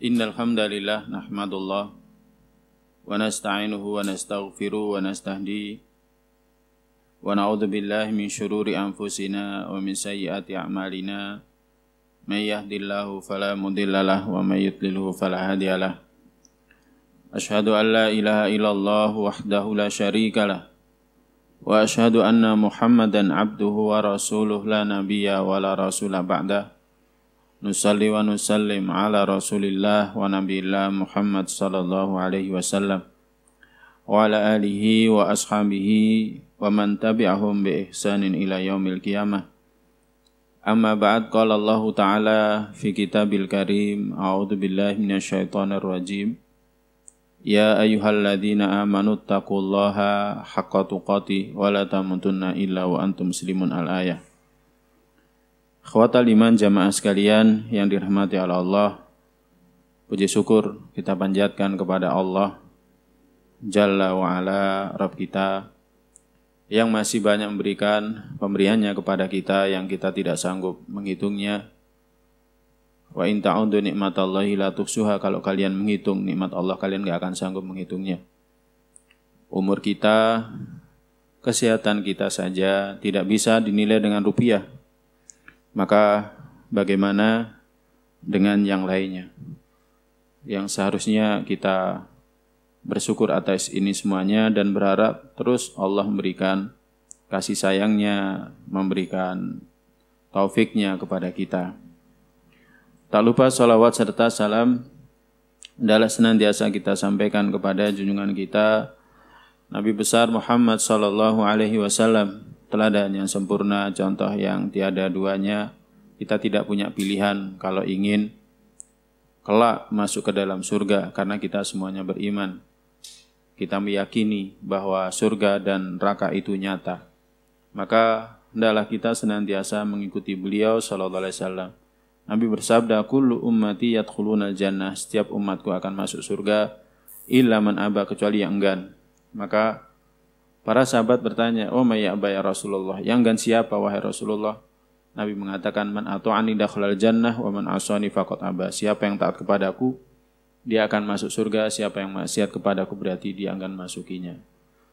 Innal hamdalillah nahmadullah wa nasta'inuhu wa nastaghfiruhu wa nastahdi wa na'udzu billahi min syururi anfusina wa min sayyiati a'malina may yahdihillahu fala mudhillalah wa may yudlilhu fala hadiyalah. Asyhadu an la ilaha illallah wahdahu la syarikalah wa asyhadu anna Muhammadan abduhu wa rasuluh la nabiyya wa la rasula ba'dah. Nusalli wa nusallim ala rasulillah wa nabiyillah Muhammad sallallahu alaihi wasallam wa ala alihi wa ashabihi wa man tabi'ahum bi ihsanin ila yaumil qiyamah. Amma ba'd, qala Allah ta'ala fi kitabil karim, a'udzu billahi minasyaitonir rajim. Ya ayyuhalladzina amanu taqullaha haqqa tuqatih wa la tamutunna illa wa antum muslimun al-ayah. Khwatal iman jamaah sekalian yang dirahmati oleh Allah, puji syukur kita panjatkan kepada Allah Jalla wa'ala, Rabb kita yang masih banyak memberikan pemberiannya kepada kita yang kita tidak sanggup menghitungnya. Wa in ta'udu nikmatallahi la tuhsuha, kalau kalian menghitung nikmat Allah kalian gak akan sanggup menghitungnya. Umur kita, kesehatan kita saja tidak bisa dinilai dengan rupiah. Maka bagaimana dengan yang lainnya? Yang seharusnya kita bersyukur atas ini semuanya dan berharap terus Allah memberikan kasih sayangnya, memberikan taufiknya kepada kita. Tak lupa salawat serta salam adalah senantiasa kita sampaikan kepada junjungan kita Nabi besar Muhammad sallallahu alaihi wasallam, teladan yang sempurna, contoh yang tiada duanya. Kita tidak punya pilihan kalau ingin kelak masuk ke dalam surga, karena kita semuanya beriman. Kita meyakini bahwa surga dan neraka itu nyata. Maka hendaklah kita senantiasa mengikuti beliau sallallahu alaihi wasallam. Nabi bersabda, kullu ummati yadkhulunal jannah, setiap umatku akan masuk surga, illa man aba, kecuali yang enggan. Maka para sahabat bertanya, oh may ya'ba ya Rasulullah, yang enggan siapa wahai Rasulullah? Nabi mengatakan, man ata'ani dakhalal jannah wa man asani faqad aba. Siapa yang taat kepadaku, dia akan masuk surga. Siapa yang maksiat kepadaku, berarti dia akan masukinya.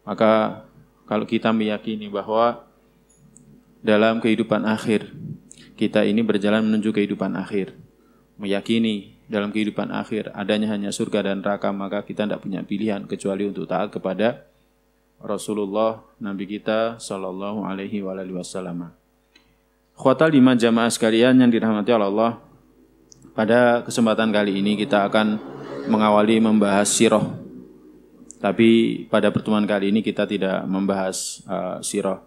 Maka kalau kita meyakini bahwa dalam kehidupan akhir, kita ini berjalan menuju kehidupan akhir, meyakini dalam kehidupan akhir adanya hanya surga dan neraka, maka kita tidak punya pilihan kecuali untuk taat kepada Rasulullah, Nabi kita sallallahu alaihi wasallam. Khwatal iman jamaah sekalian yang dirahmati oleh Allah, pada kesempatan kali ini kita akan mengawali membahas sirah. Tapi pada pertemuan kali ini kita tidak membahas sirah,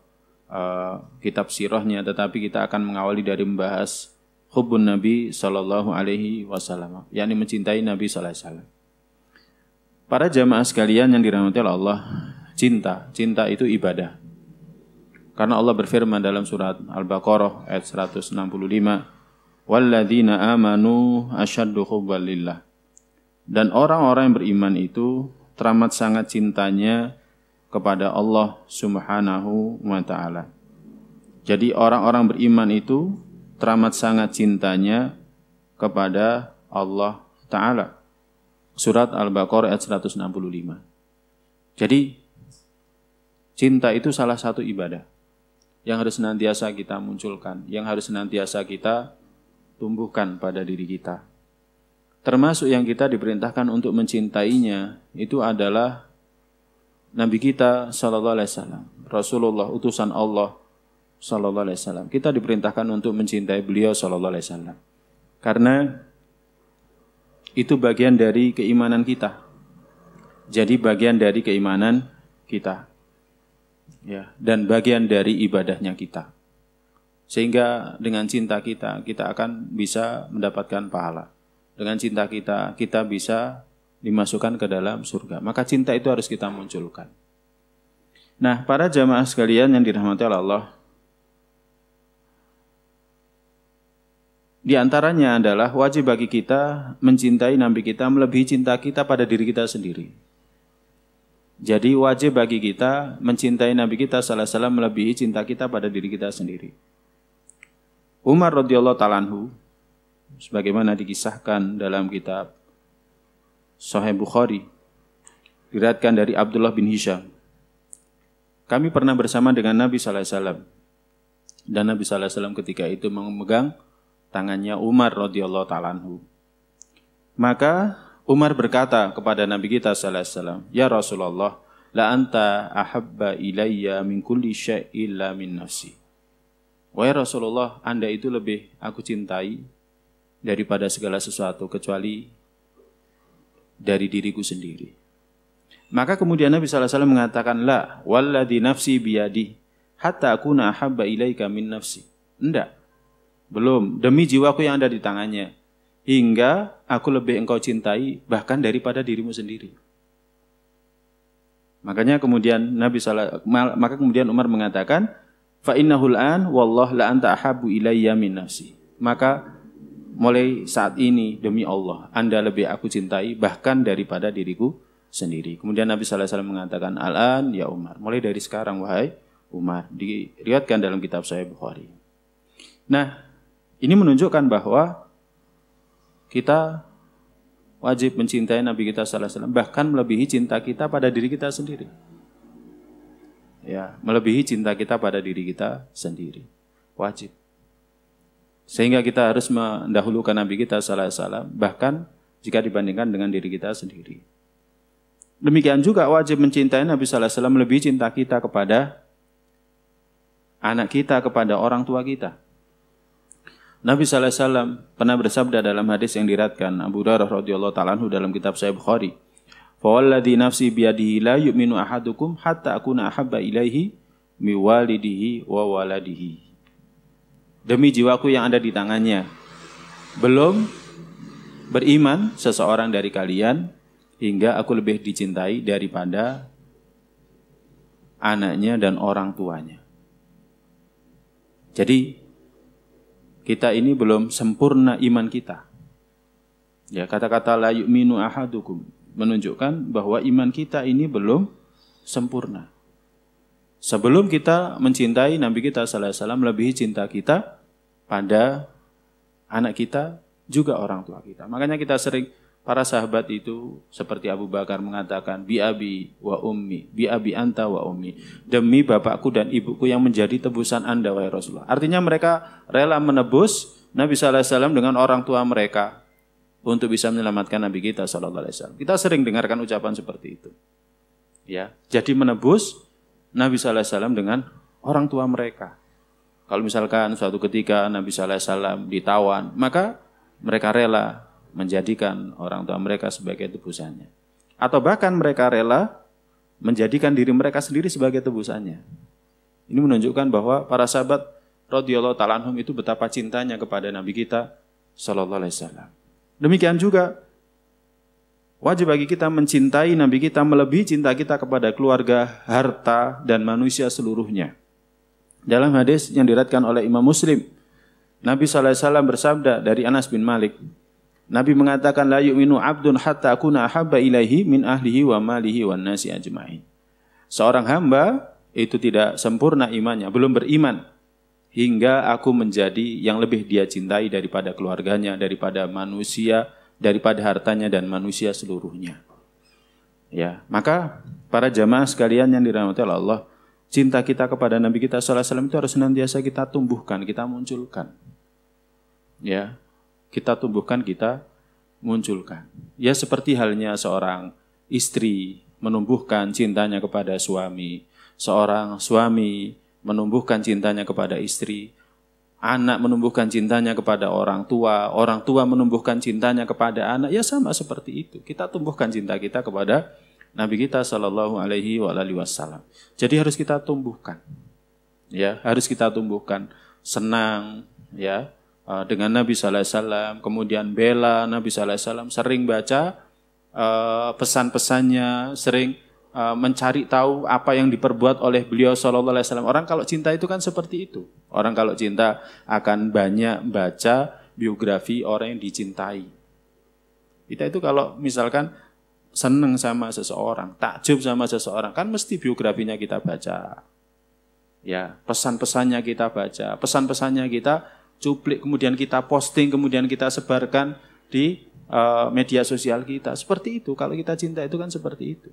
kitab sirahnya, tetapi kita akan mengawali dari membahas hubbun Nabi sallallahu alaihi wasallam, yakni mencintai Nabi sallallahu alaihi wasallam. Para jamaah sekalian yang dirahmati oleh Allah, cinta itu ibadah. Karena Allah berfirman dalam surat Al-Baqarah ayat 165, walladzina amanu asyaddu hubban lillah. Dan orang-orang yang beriman itu teramat sangat cintanya kepada Allah Subhanahu wa taala. Jadi orang-orang beriman itu teramat sangat cintanya kepada Allah taala. Surat Al-Baqarah ayat 165. Jadi cinta itu salah satu ibadah yang harus senantiasa kita munculkan, yang harus senantiasa kita tumbuhkan pada diri kita. Termasuk yang kita diperintahkan untuk mencintainya itu adalah Nabi kita sallallahu alaihi wasallam, Rasulullah, utusan Allah sallallahu alaihi wasallam. Kita diperintahkan untuk mencintai beliau sallallahu alaihi wasallam. Karena itu bagian dari keimanan kita. Jadi bagian dari keimanan kita. Ya, dan bagian dari ibadahnya kita. Sehingga dengan cinta kita akan bisa mendapatkan pahala. Dengan cinta kita bisa dimasukkan ke dalam surga. Maka cinta itu harus kita munculkan. Nah, para jamaah sekalian yang dirahmati oleh Allah, di antaranya adalah wajib bagi kita mencintai Nabi kita melebihi cinta kita pada diri kita sendiri. Jadi wajib bagi kita mencintai Nabi kita sallallahu alaihi wasallam melebihi cinta kita pada diri kita sendiri. Umar radhiyallahu ta'ala anhu, sebagaimana dikisahkan dalam kitab Sahih Bukhari, diriwayatkan dari Abdullah bin Hisham. Kami pernah bersama dengan Nabi sallallahu alaihi wasallam. Dan Nabi sallallahu alaihi wasallam ketika itu memegang tangannya Umar radhiyallahu taala anhu. Maka Umar berkata kepada Nabi kita sallallahu alaihi wasallam, "Ya Rasulullah, la anta ahabba ilayya min kulli syai'in illa min nafsi." Wahai Rasulullah, Anda itu lebih aku cintai daripada segala sesuatu kecuali dari diriku sendiri. Maka kemudian Nabi sallallahu alaihi wasallam mengatakan, "La walladzi nafsi biyadi hatta akuna ahabba ilaika min nafsi." Enggak. Belum, demi jiwaku yang ada di tangannya, hingga aku lebih engkau cintai bahkan daripada dirimu sendiri. Makanya kemudian maka kemudian Umar mengatakan, "Fa innahul an wallah la anta ahabbu ilayya min nafsi." Maka mulai saat ini demi Allah, Anda lebih aku cintai bahkan daripada diriku sendiri. Kemudian Nabi sallallahu alaihi wasallam mengatakan, "Al-an ya Umar." Mulai dari sekarang wahai Umar. Diriwayatkan dalam kitab Sahih Bukhari. Nah, ini menunjukkan bahwa kita wajib mencintai Nabi kita sallallahu alaihi wasallam bahkan melebihi cinta kita pada diri kita sendiri. Ya, melebihi cinta kita pada diri kita sendiri. Wajib. Sehingga kita harus mendahulukan Nabi kita sallallahu alaihi wasallam bahkan jika dibandingkan dengan diri kita sendiri. Demikian juga wajib mencintai Nabi sallallahu alaihi wasallam melebihi cinta kita kepada anak kita, kepada orang tua kita. Nabi sallallahu alaihi wasallam pernah bersabda dalam hadis yang diriwayatkan Abu Hurairah radhiyallahu taala anhu dalam kitab Sahih Bukhari, "Fa walladzi nafsi biyadihi la yu'minu ahadukum hatta akuna ahabba ilaihi mi walidihi wa waladihi." Demi jiwaku yang ada di tangannya, belum beriman seseorang dari kalian hingga aku lebih dicintai daripada anaknya dan orang tuanya. Jadi kita ini belum sempurna iman kita. Ya, kata-kata la yu'minu ahadukum menunjukkan bahwa iman kita ini belum sempurna. Sebelum kita mencintai Nabi kita sallallahu alaihi wasallam, melebihi cinta kita pada anak kita juga orang tua kita. Makanya kita sering, para sahabat itu seperti Abu Bakar mengatakan, bi abi wa ummi, bi abi anta wa ummi. Demi bapakku dan ibuku yang menjadi tebusan Anda wahai Rasulullah. Artinya mereka rela menebus Nabi sallallahu alaihi wasallam dengan orang tua mereka untuk bisa menyelamatkan Nabi kita sallallahu alaihi wasallam. Kita sering dengarkan ucapan seperti itu. Ya, jadi menebus Nabi sallallahu alaihi wasallam dengan orang tua mereka. Kalau misalkan suatu ketika Nabi sallallahu alaihi wasallam ditawan, maka mereka rela menjadikan orang tua mereka sebagai tebusannya. Atau bahkan mereka rela menjadikan diri mereka sendiri sebagai tebusannya. Ini menunjukkan bahwa para sahabat radhiyallahu ta'ala anhum itu betapa cintanya kepada Nabi kita sallallahu alaihi wasallam. Demikian juga wajib bagi kita mencintai Nabi kita melebihi cinta kita kepada keluarga, harta, dan manusia seluruhnya. Dalam hadis yang diriwayatkan oleh Imam Muslim, Nabi sallallahu alaihi wasallam bersabda dari Anas bin Malik, Nabi mengatakan, la yu'minu abdun hatta akuna ahabba ilaihi min ahlihi wa malihi wan nasi ajma'in. Seorang hamba itu tidak sempurna imannya, belum beriman, hingga aku menjadi yang lebih dia cintai daripada keluarganya, daripada manusia, daripada hartanya dan manusia seluruhnya. Ya, maka para jamaah sekalian yang dirahmati oleh Allah, cinta kita kepada Nabi kita sallallahu alaihi wasallam itu harus senantiasa kita tumbuhkan, kita munculkan. Ya. Kita tumbuhkan, kita munculkan. Ya seperti halnya seorang istri menumbuhkan cintanya kepada suami, seorang suami menumbuhkan cintanya kepada istri, anak menumbuhkan cintanya kepada orang tua menumbuhkan cintanya kepada anak, ya sama seperti itu. Kita tumbuhkan cinta kita kepada Nabi kita sallallahu alaihi wasallam. Jadi harus kita tumbuhkan. Ya, harus kita tumbuhkan senang, ya. Dengan Nabi sallallahu alaihi wasallam, kemudian bela Nabi sallallahu alaihi wasallam, sering baca pesan-pesannya, sering mencari tahu apa yang diperbuat oleh beliau sallallahu alaihi wasallam. Orang kalau cinta itu kan seperti itu. Orang kalau cinta akan banyak baca biografi orang yang dicintai. Kita itu kalau misalkan senang sama seseorang, takjub sama seseorang, kan mesti biografinya kita baca. Ya, pesan-pesannya kita baca, pesan-pesannya kita cuplik, kemudian kita posting, kemudian kita sebarkan di media sosial kita. Seperti itu, kalau kita cinta itu kan seperti itu.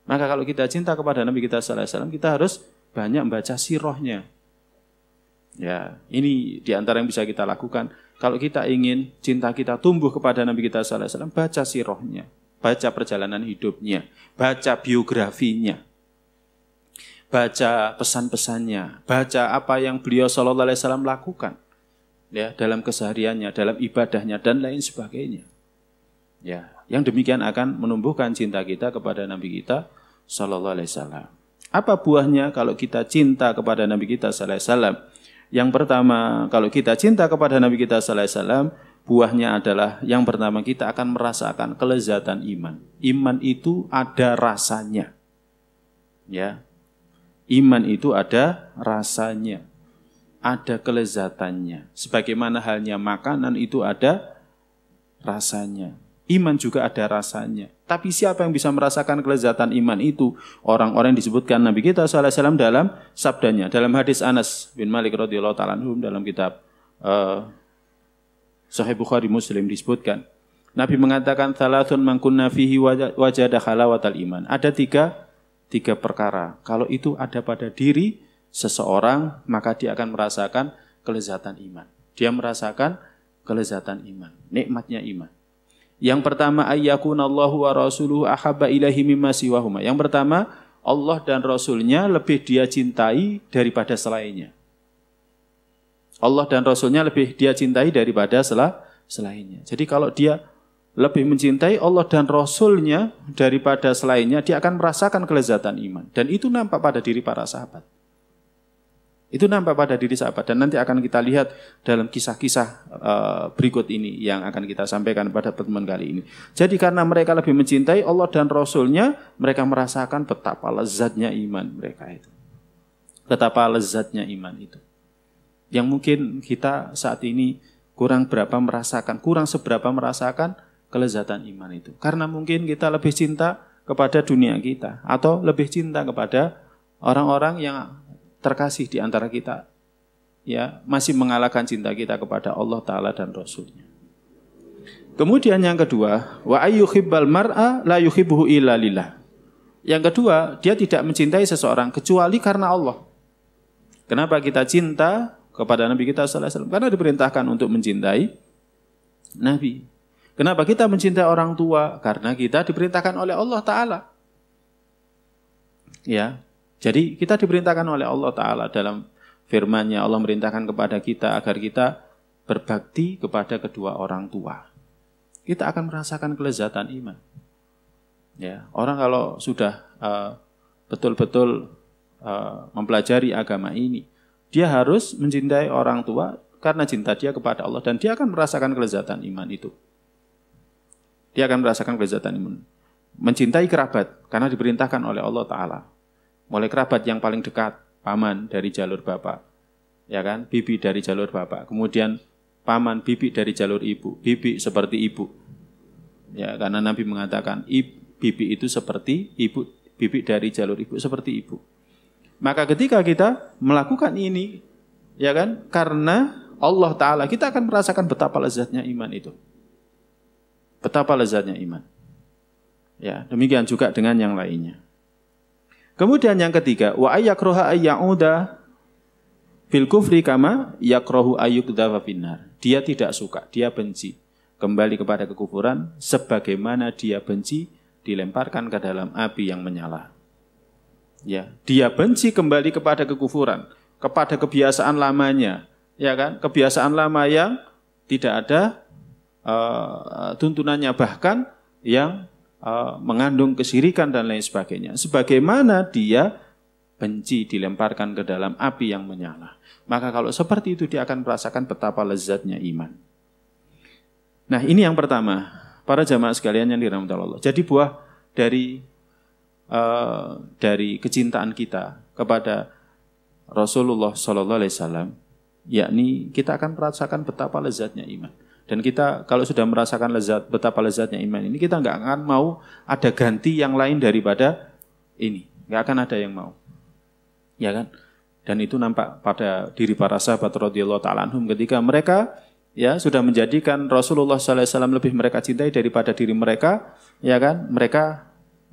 Maka kalau kita cinta kepada Nabi kita sallallahu alaihi wasallam, kita harus banyak membaca sirahnya. Ya, ini diantara yang bisa kita lakukan. Kalau kita ingin cinta kita tumbuh kepada Nabi kita sallallahu alaihi wasallam, baca sirahnya, baca perjalanan hidupnya, baca biografinya, baca pesan-pesannya, baca apa yang beliau sallallahu alaihi wasallam lakukan, ya, dalam kesehariannya, dalam ibadahnya dan lain sebagainya. Ya, yang demikian akan menumbuhkan cinta kita kepada Nabi kita sallallahu alaihi wasallam. Apa buahnya kalau kita cinta kepada Nabi kita sallallahu alaihi wasallam? Yang pertama, kalau kita cinta kepada Nabi kita sallallahu alaihi wasallam, buahnya adalah yang pertama kita akan merasakan kelezatan iman. Iman itu ada rasanya. Ya. Iman itu ada rasanya. Ada kelezatannya. Sebagaimana halnya makanan itu ada rasanya. Iman juga ada rasanya. Tapi siapa yang bisa merasakan kelezatan iman itu? Orang-orang yang disebutkan Nabi kita sallallahu alaihi wasallam dalam sabdanya, dalam hadis Anas bin Malik radhiyallahu ta'ala anhu dalam kitab Sahih Bukhari Muslim disebutkan. Nabi mengatakan thalathun man kunna fihi wajada halawatal iman. Ada tiga perkara. Kalau itu ada pada diri seseorang, maka dia akan merasakan kelezatan iman. Dia merasakan kelezatan iman, nikmatnya iman. Yang pertama, ayyakunallahu wa rasuluhu ahabba ilaihi mimma siwahuma. Yang pertama, Allah dan Rasulnya lebih dia cintai daripada selainnya. Allah dan Rasulnya lebih dia cintai daripada selainnya. Jadi kalau dia lebih mencintai Allah dan Rasulnya daripada selainnya, dia akan merasakan kelezatan iman. Dan itu nampak pada diri para sahabat. Itu nampak pada diri sahabat. Dan nanti akan kita lihat dalam kisah-kisah berikut ini yang akan kita sampaikan pada pertemuan kali ini. Jadi karena mereka lebih mencintai Allah dan Rasulnya, mereka merasakan betapa lezatnya iman mereka itu. Betapa lezatnya iman itu. Yang mungkin kita saat ini kurang seberapa merasakan kelezatan iman itu. Karena mungkin kita lebih cinta kepada dunia kita. Atau lebih cinta kepada orang-orang yang terkasih di antara kita, ya, masih mengalahkan cinta kita kepada Allah Ta'ala dan Rasulnya. Kemudian yang kedua, wa ayyuhibbal mar'a la yuhibbuhu illa lillah. Yang kedua, dia tidak mencintai seseorang kecuali karena Allah. Kenapa kita cinta kepada Nabi kita sallallahu alaihi wasallam? Karena diperintahkan untuk mencintai Nabi. Kenapa kita mencintai orang tua? Karena kita diperintahkan oleh Allah Ta'ala. Ya. Jadi kita diperintahkan oleh Allah Ta'ala dalam firman-Nya. Allah merintahkan kepada kita agar kita berbakti kepada kedua orang tua. Kita akan merasakan kelezatan iman. Ya, orang kalau sudah betul-betul mempelajari agama ini, dia harus mencintai orang tua karena cinta dia kepada Allah. Dan dia akan merasakan kelezatan iman itu. Dia akan merasakan kelezatan iman. Mencintai kerabat karena diperintahkan oleh Allah Ta'ala. Mulai kerabat yang paling dekat, paman dari jalur bapak, ya kan, bibi dari jalur bapak, kemudian paman, bibi dari jalur ibu, bibi seperti ibu, ya, karena Nabi mengatakan bibi itu seperti ibu, bibi dari jalur ibu seperti ibu. Maka ketika kita melakukan ini, ya kan, karena Allah Ta'ala, kita akan merasakan betapa lezatnya iman itu, betapa lezatnya iman. Ya, demikian juga dengan yang lainnya. Kemudian yang ketiga, wa ayyakroha ayyauda fil kufri kama yakrohu ayyukdhafa finnar. Dia tidak suka, dia benci kembali kepada kekufuran sebagaimana dia benci dilemparkan ke dalam api yang menyala. Ya, dia benci kembali kepada kekufuran, kepada kebiasaan lamanya, ya kan? Kebiasaan lama yang tidak ada tuntunannya, bahkan yang mengandung kesyirikan dan lain sebagainya. Sebagaimana dia benci dilemparkan ke dalam api yang menyala. Maka kalau seperti itu dia akan merasakan betapa lezatnya iman. Nah, ini yang pertama, para jamaah sekalian yang dirahmati Allah. Jadi buah dari kecintaan kita kepada Rasulullah Sallallahu Alaihi Wasallam, yakni kita akan merasakan betapa lezatnya iman. Dan kita kalau sudah merasakan betapa lezatnya iman ini, kita nggak akan mau ada ganti yang lain daripada ini. Nggak akan ada yang mau. Ya kan? Dan itu nampak pada diri para sahabat radhiyallahu ta'ala anhum ketika mereka ya sudah menjadikan Rasulullah SAW lebih mereka cintai daripada diri mereka, ya kan? Mereka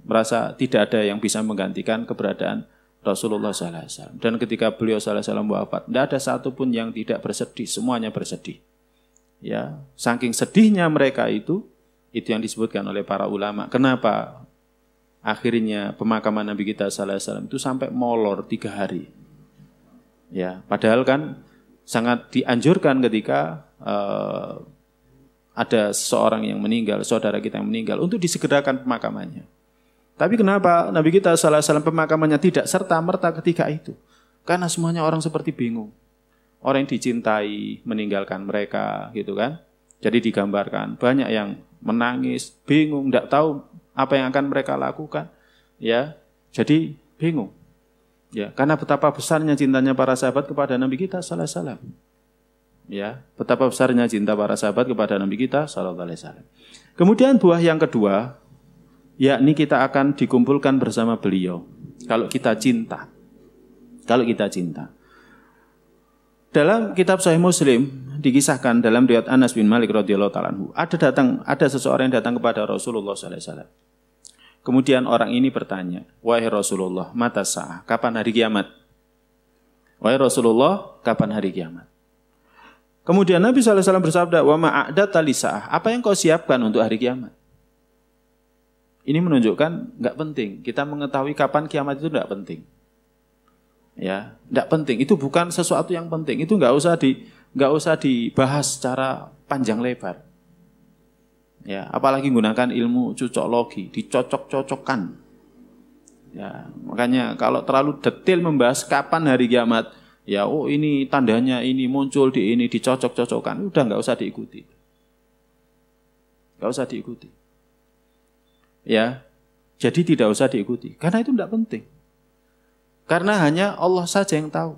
merasa tidak ada yang bisa menggantikan keberadaan Rasulullah SAW. Dan ketika beliau SAW wafat, tidak ada satupun yang tidak bersedih, semuanya bersedih. Ya, saking sedihnya mereka itu yang disebutkan oleh para ulama. Kenapa akhirnya pemakaman Nabi kita SAW itu sampai molor 3 hari? Ya, padahal kan sangat dianjurkan ketika ada seseorang yang meninggal, saudara kita yang meninggal, untuk disegerakan pemakamannya. Tapi kenapa Nabi kita SAW pemakamannya tidak serta-merta ketika itu? Karena semuanya orang seperti bingung. Orang yang dicintai meninggalkan mereka, gitu kan? Jadi digambarkan banyak yang menangis, bingung, tidak tahu apa yang akan mereka lakukan. Ya, jadi bingung. Ya, karena betapa besarnya cintanya para sahabat kepada Nabi kita SAW. Ya, betapa besarnya cinta para sahabat kepada Nabi kita SAW. Kemudian buah yang kedua, yakni kita akan dikumpulkan bersama beliau. Kalau kita cinta. Dalam kitab Sahih Muslim dikisahkan dalam riwayat Anas bin Malik radhiyallahu ta'ala anhu, ada seseorang yang datang kepada Rasulullah sallallahu alaihi wasallam. Kemudian orang ini bertanya, "Wahai Rasulullah, mata sa'ah? Kapan hari kiamat?" Wahai Rasulullah, kapan hari kiamat? Kemudian Nabi sallallahu alaihi wasallam bersabda, "Wa ma a'data lisa'ah?" Apa yang kau siapkan untuk hari kiamat? Ini menunjukkan enggak penting. Kita mengetahui kapan kiamat itu enggak penting. Ya, tidak penting. Itu bukan sesuatu yang penting. Itu nggak usah dibahas secara panjang lebar. Ya, apalagi menggunakan ilmu cocoklogi, dicocok-cocokkan. Ya, makanya kalau terlalu detail membahas kapan hari kiamat, ya, oh ini tandanya ini muncul di ini, dicocok-cocokkan, udah nggak usah diikuti. Nggak usah diikuti. Ya, jadi tidak usah diikuti, karena itu tidak penting. Karena hanya Allah saja yang tahu.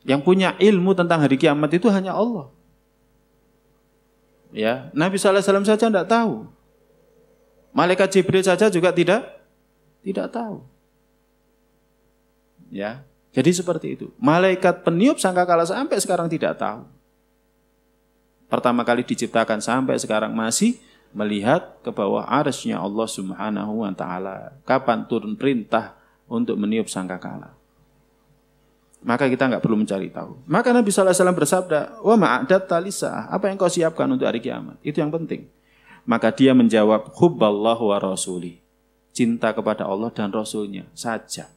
Yang punya ilmu tentang hari kiamat itu hanya Allah. Ya, Nabi SAW saja tidak tahu. Malaikat Jibril saja juga tidak tahu. Ya, jadi seperti itu. Malaikat peniup sangkakala sampai sekarang tidak tahu. Pertama kali diciptakan sampai sekarang masih melihat ke bawah arsy-Nya Allah Subhanahu wa taala. Kapan turun perintah untuk meniup sangkakala. Maka kita enggak perlu mencari tahu. Maka Nabi SAW bersabda, "Wa ma'adat talisah." Apa yang kau siapkan untuk hari kiamat? Itu yang penting. Maka dia menjawab, "Hubballah wa rasuli." Cinta kepada Allah dan Rasulnya saja.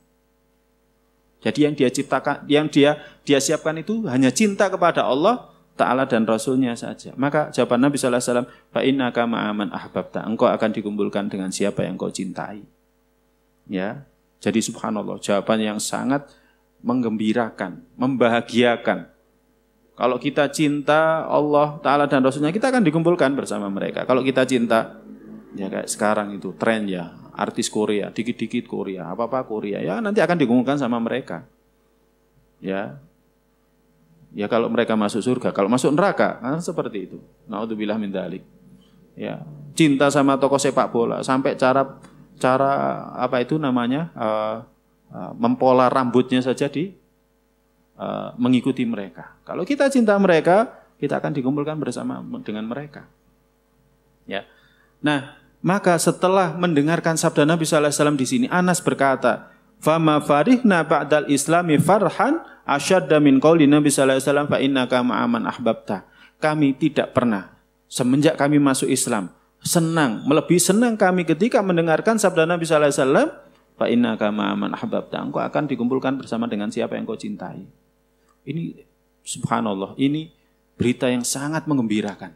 Jadi yang dia ciptakan, yang dia siapkan itu hanya cinta kepada Allah Ta'ala dan Rasulnya saja. Maka jawaban Nabi SAW, "Fa innaka ma'aman ahbabta." Engkau akan dikumpulkan dengan siapa yang kau cintai. Ya. Jadi subhanallah, jawaban yang sangat menggembirakan, membahagiakan. Kalau kita cinta Allah Ta'ala dan Rasulnya, kita akan dikumpulkan bersama mereka. Kalau kita cinta, ya kayak sekarang itu tren ya, artis Korea, dikit-dikit Korea, apa-apa Korea, ya nanti akan dikumpulkan sama mereka. Ya kalau mereka masuk surga, kalau masuk neraka, kan seperti itu. Naudzubillah min dzalik. Ya, cinta sama tokoh sepak bola, sampai cara apa itu namanya mempola rambutnya saja mengikuti mereka. Kalau kita cinta mereka, kita akan dikumpulkan bersama dengan mereka. Ya. Nah, maka setelah mendengarkan sabda Nabi SAW di sini, Anas berkata, "Fama farihna ba'dal islami farhan asyadda min qauli Nabi SAW fa innaka ma'aman ahbabta." Kami tidak pernah semenjak kami masuk Islam melebihi senang kami ketika mendengarkan sabda Nabi sallallahu alaihi wasallam, fa innaka ma'aman ahbabta, engkau akan dikumpulkan bersama dengan siapa yang kau cintai. Ini subhanallah, ini berita yang sangat menggembirakan.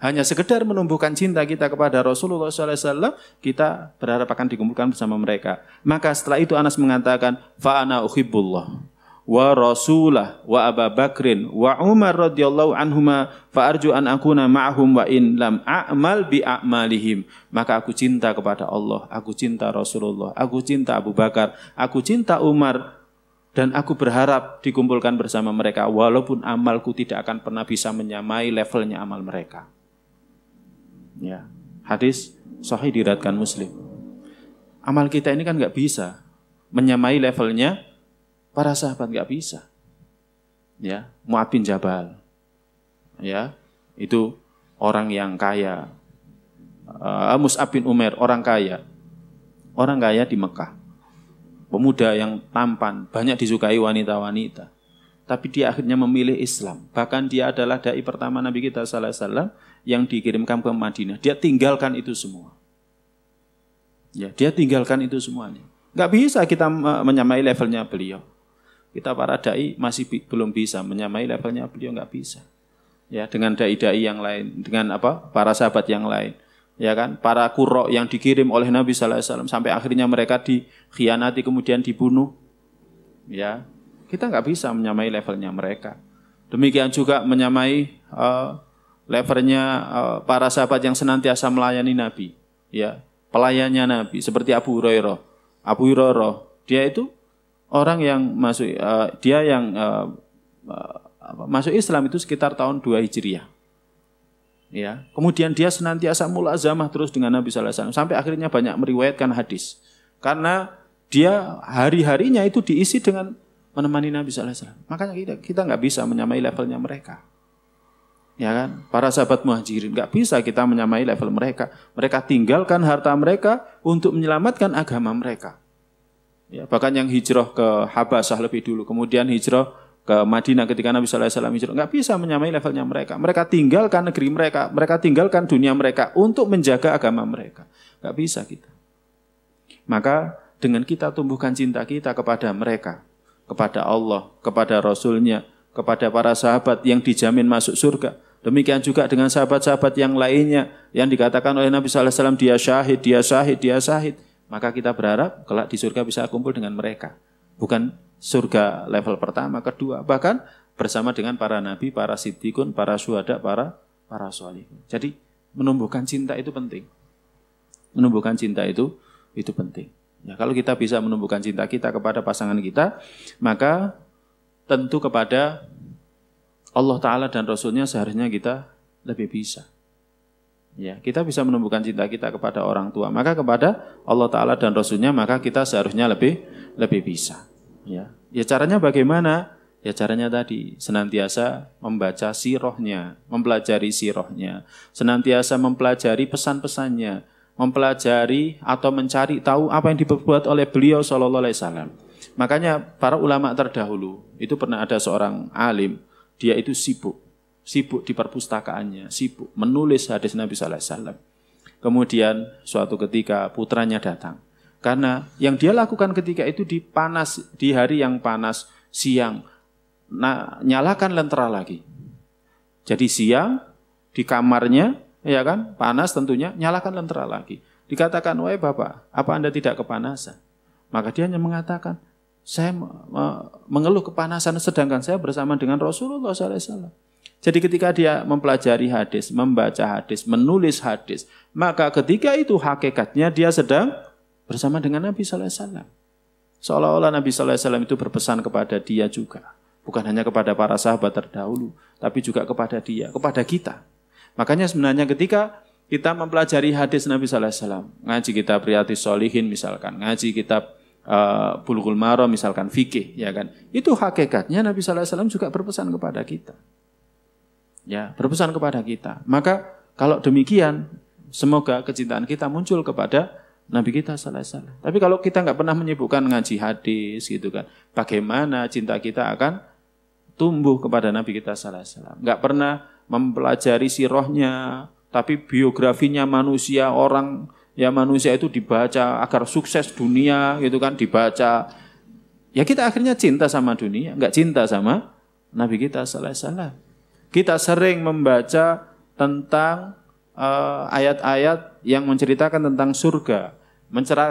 Hanya sekedar menumbuhkan cinta kita kepada Rasulullah sallallahu alaihi wasallam, kita berharap akan dikumpulkan bersama mereka. Maka setelah itu Anas mengatakan, fa ana uhibbullah wa rasulah wa Abu Bakrin wa Umar radhiyallahu anhuma fa arju an akuna ma'hum wa in lam a'mal bi a'malihim. Maka aku cinta kepada Allah, aku cinta Rasulullah, aku cinta Abu Bakar, aku cinta Umar, dan aku berharap dikumpulkan bersama mereka walaupun amalku tidak akan pernah bisa menyamai levelnya amal mereka. Ya, hadis sahih diriwayatkan Muslim. Amal kita ini kan enggak bisa menyamai levelnya para sahabat, enggak bisa. Ya, Mu'adz bin Jabal. ya, itu orang yang kaya. Mus'ab bin Umair, orang kaya di Mekah, pemuda yang tampan, banyak disukai wanita-wanita, tapi dia akhirnya memilih Islam. Bahkan dia adalah dai pertama Nabi kita sallallahu alaihi wasallam yang dikirimkan ke Madinah. Dia tinggalkan itu semua. Ya, dia tinggalkan itu semuanya. Nggak bisa kita menyamai levelnya beliau. Kita para dai masih belum bisa menyamai levelnya beliau, nggak bisa. Ya, dengan dai-dai yang lain, dengan para sahabat yang lain. Ya kan, para qurra yang dikirim oleh Nabi sallallahu alaihi wasallam sampai akhirnya mereka dikhianati kemudian dibunuh. Ya, kita nggak bisa menyamai levelnya mereka. Demikian juga menyamai levelnya para sahabat yang senantiasa melayani Nabi. Ya, pelayannya Nabi seperti Abu Hurairah. Abu Hurairah dia itu orang yang masuk masuk Islam itu sekitar tahun 2 Hijriah. Ya, kemudian dia senantiasa mulazamah terus dengan Nabi sallallahu alaihi wasallam sampai akhirnya banyak meriwayatkan hadis. Karena dia hari-harinya itu diisi dengan menemani Nabi sallallahu alaihi wasallam. Makanya kita nggak bisa menyamai levelnya mereka. Ya kan? Para sahabat Muhajirin nggak bisa kita menyamai level mereka. Mereka tinggalkan harta mereka untuk menyelamatkan agama mereka. Ya, bahkan yang hijrah ke Habasyah lebih dulu, kemudian hijrah ke Madinah ketika Nabi sallallahu alaihi wasallam hijrah, nggak bisa menyamai levelnya mereka. Mereka tinggalkan negeri mereka tinggalkan dunia mereka untuk menjaga agama mereka. Nggak bisa kita. Maka dengan kita tumbuhkan cinta kita kepada mereka, kepada Allah, kepada Rasul-Nya, kepada para sahabat yang dijamin masuk surga. Demikian juga dengan sahabat-sahabat yang lainnya yang dikatakan oleh Nabi sallallahu alaihi wasallam dia syahid, dia syahid, dia syahid. Maka kita berharap kelak di surga bisa kumpul dengan mereka. Bukan surga level pertama, kedua, bahkan bersama dengan para nabi, para siddiqun, para syuhada, para sholihun. Jadi menumbuhkan cinta itu penting. Menumbuhkan cinta itu penting. Ya, kalau kita bisa menumbuhkan cinta kita kepada pasangan kita, maka tentu kepada Allah Ta'ala dan Rasulnya seharusnya kita lebih bisa. Ya, kita bisa menumbuhkan cinta kita kepada orang tua, maka kepada Allah Ta'ala dan Rasulnya maka kita seharusnya lebih bisa. Ya, caranya bagaimana? Ya caranya tadi, senantiasa membaca sirahnya, mempelajari sirahnya, senantiasa mempelajari pesan-pesannya, mempelajari atau mencari tahu apa yang diperbuat oleh beliau sallallahu alaihi wasallam. Makanya para ulama terdahulu, itu pernah ada seorang alim, dia itu sibuk di perpustakaannya, sibuk menulis hadis Nabi sallallahu alaihi wasallam. Kemudian suatu ketika putranya datang. Karena yang dia lakukan ketika itu di hari yang panas, siang, nyalakan lentera lagi. Jadi siang di kamarnya, ya kan, panas tentunya, nyalakan lentera lagi. Dikatakan, wahai bapak, apa Anda tidak kepanasan? Maka dia hanya mengatakan, saya mengeluh kepanasan sedangkan saya bersama dengan Rasulullah SAW. Jadi ketika dia mempelajari hadis, membaca hadis, menulis hadis, maka ketika itu hakikatnya dia sedang bersama dengan Nabi sallallahu alaihi wasallam. Seolah-olah Nabi sallallahu alaihi wasallam itu berpesan kepada dia juga, bukan hanya kepada para sahabat terdahulu, tapi juga kepada dia, kepada kita. Makanya sebenarnya ketika kita mempelajari hadis Nabi sallallahu alaihi wasallam, ngaji kitab Riyadhis Shalihin misalkan, ngaji kitab Bulughul Maram misalkan, fikih, ya kan? Itu hakikatnya Nabi sallallahu alaihi wasallam juga berpesan kepada kita. Ya, berpesan kepada kita. Maka kalau demikian, semoga kecintaan kita muncul kepada Nabi kita sallallahu alaihi wasallam. Tapi kalau kita nggak pernah menyibukkan ngaji hadis gitu kan, bagaimana cinta kita akan tumbuh kepada Nabi kita sallallahu alaihi wasallam? Nggak pernah mempelajari sirahnya, tapi biografinya manusia, manusia itu dibaca agar sukses dunia gitu kan, dibaca. Ya kita akhirnya cinta sama dunia, nggak cinta sama Nabi kita sallallahu alaihi wasallam. Kita sering membaca tentang ayat-ayat yang menceritakan tentang surga,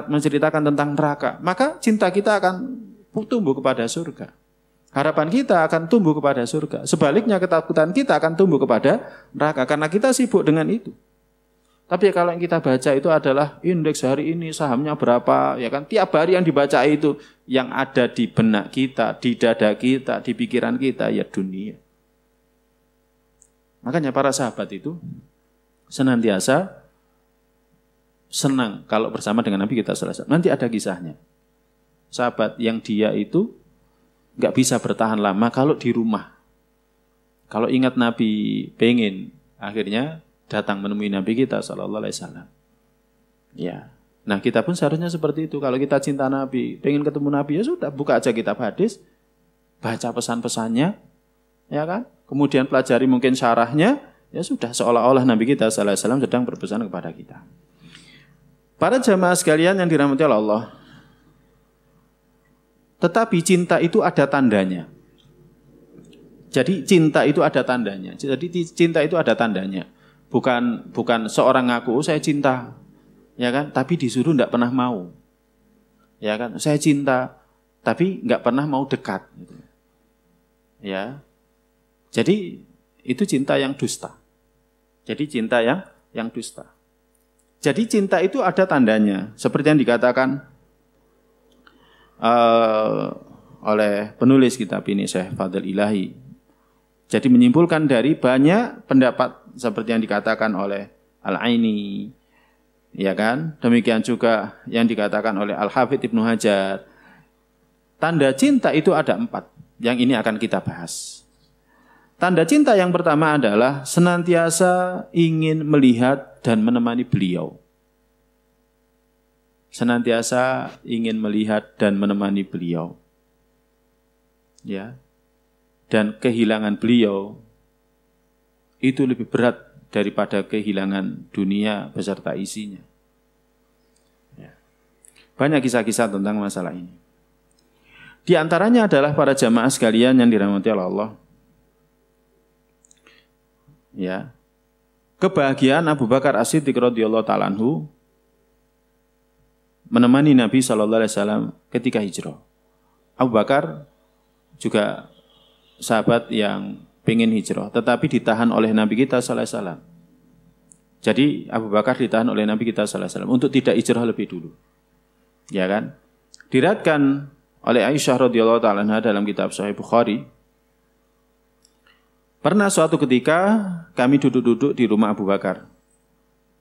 menceritakan tentang neraka, maka cinta kita akan tumbuh kepada surga. Harapan kita akan tumbuh kepada surga. Sebaliknya ketakutan kita akan tumbuh kepada neraka karena kita sibuk dengan itu. Tapi kalau yang kita baca itu adalah indeks hari ini sahamnya berapa, ya kan? Tiap hari yang dibaca itu yang ada di benak kita, di dada kita, di pikiran kita ya dunia. Makanya para sahabat itu senantiasa senang kalau bersama dengan Nabi kita sallallahu alaihi wasallam. Nanti ada kisahnya. Sahabat yang dia itu nggak bisa bertahan lama kalau di rumah. Kalau ingat Nabi, pengen akhirnya datang menemui Nabi kita sallallahu alaihi wasallam. Ya. Nah, kita pun seharusnya seperti itu. Kalau kita cinta Nabi, pengen ketemu Nabi, ya sudah, buka aja kitab hadis, baca pesan-pesannya, ya kan? Kemudian pelajari mungkin syarahnya, ya sudah, seolah-olah Nabi kita sallallahu alaihi wasallam sedang berpesan kepada kita. Para jamaah sekalian yang dirahmati Allah, tetapi cinta itu ada tandanya. Jadi cinta itu ada tandanya. Jadi cinta itu ada tandanya. Bukan seorang ngaku, saya cinta, ya kan? Tapi disuruh enggak pernah mau, ya kan? Saya cinta, tapi enggak pernah mau dekat, gitu. Ya. Jadi itu cinta yang dusta. Jadi cinta yang dusta. Jadi cinta itu ada tandanya, seperti yang dikatakan oleh penulis kitab ini Syekh Fadl Ilahi. Jadi menyimpulkan dari banyak pendapat seperti yang dikatakan oleh Al-Aini, ya kan? Demikian juga yang dikatakan oleh Al-Hafidh Ibnu Hajar. Tanda cinta itu ada 4. Yang ini akan kita bahas. Tanda cinta yang pertama adalah senantiasa ingin melihat dan menemani beliau. Senantiasa ingin melihat dan menemani beliau. Ya. Dan kehilangan beliau itu lebih berat daripada kehilangan dunia beserta isinya. Ya. Banyak kisah-kisah tentang masalah ini. Di antaranya adalah para jamaah sekalian yang dirahmati Allah. Ya. Kebahagiaan Abu Bakar As-Siddiq radhiyallahu ta'ala anhu menemani Nabi sallallahu alaihi wasallam ketika hijrah. Abu Bakar juga sahabat yang pengen hijrah, tetapi ditahan oleh Nabi kita sallallahu alaihi wasallam. Jadi Abu Bakar ditahan oleh Nabi kita sallallahu alaihi wasallam untuk tidak hijrah lebih dulu. Ya kan? Diriwayatkan oleh Aisyah radhiyallahu ta'ala anha dalam kitab Sahih Bukhari. Pernah suatu ketika kami duduk-duduk di rumah Abu Bakar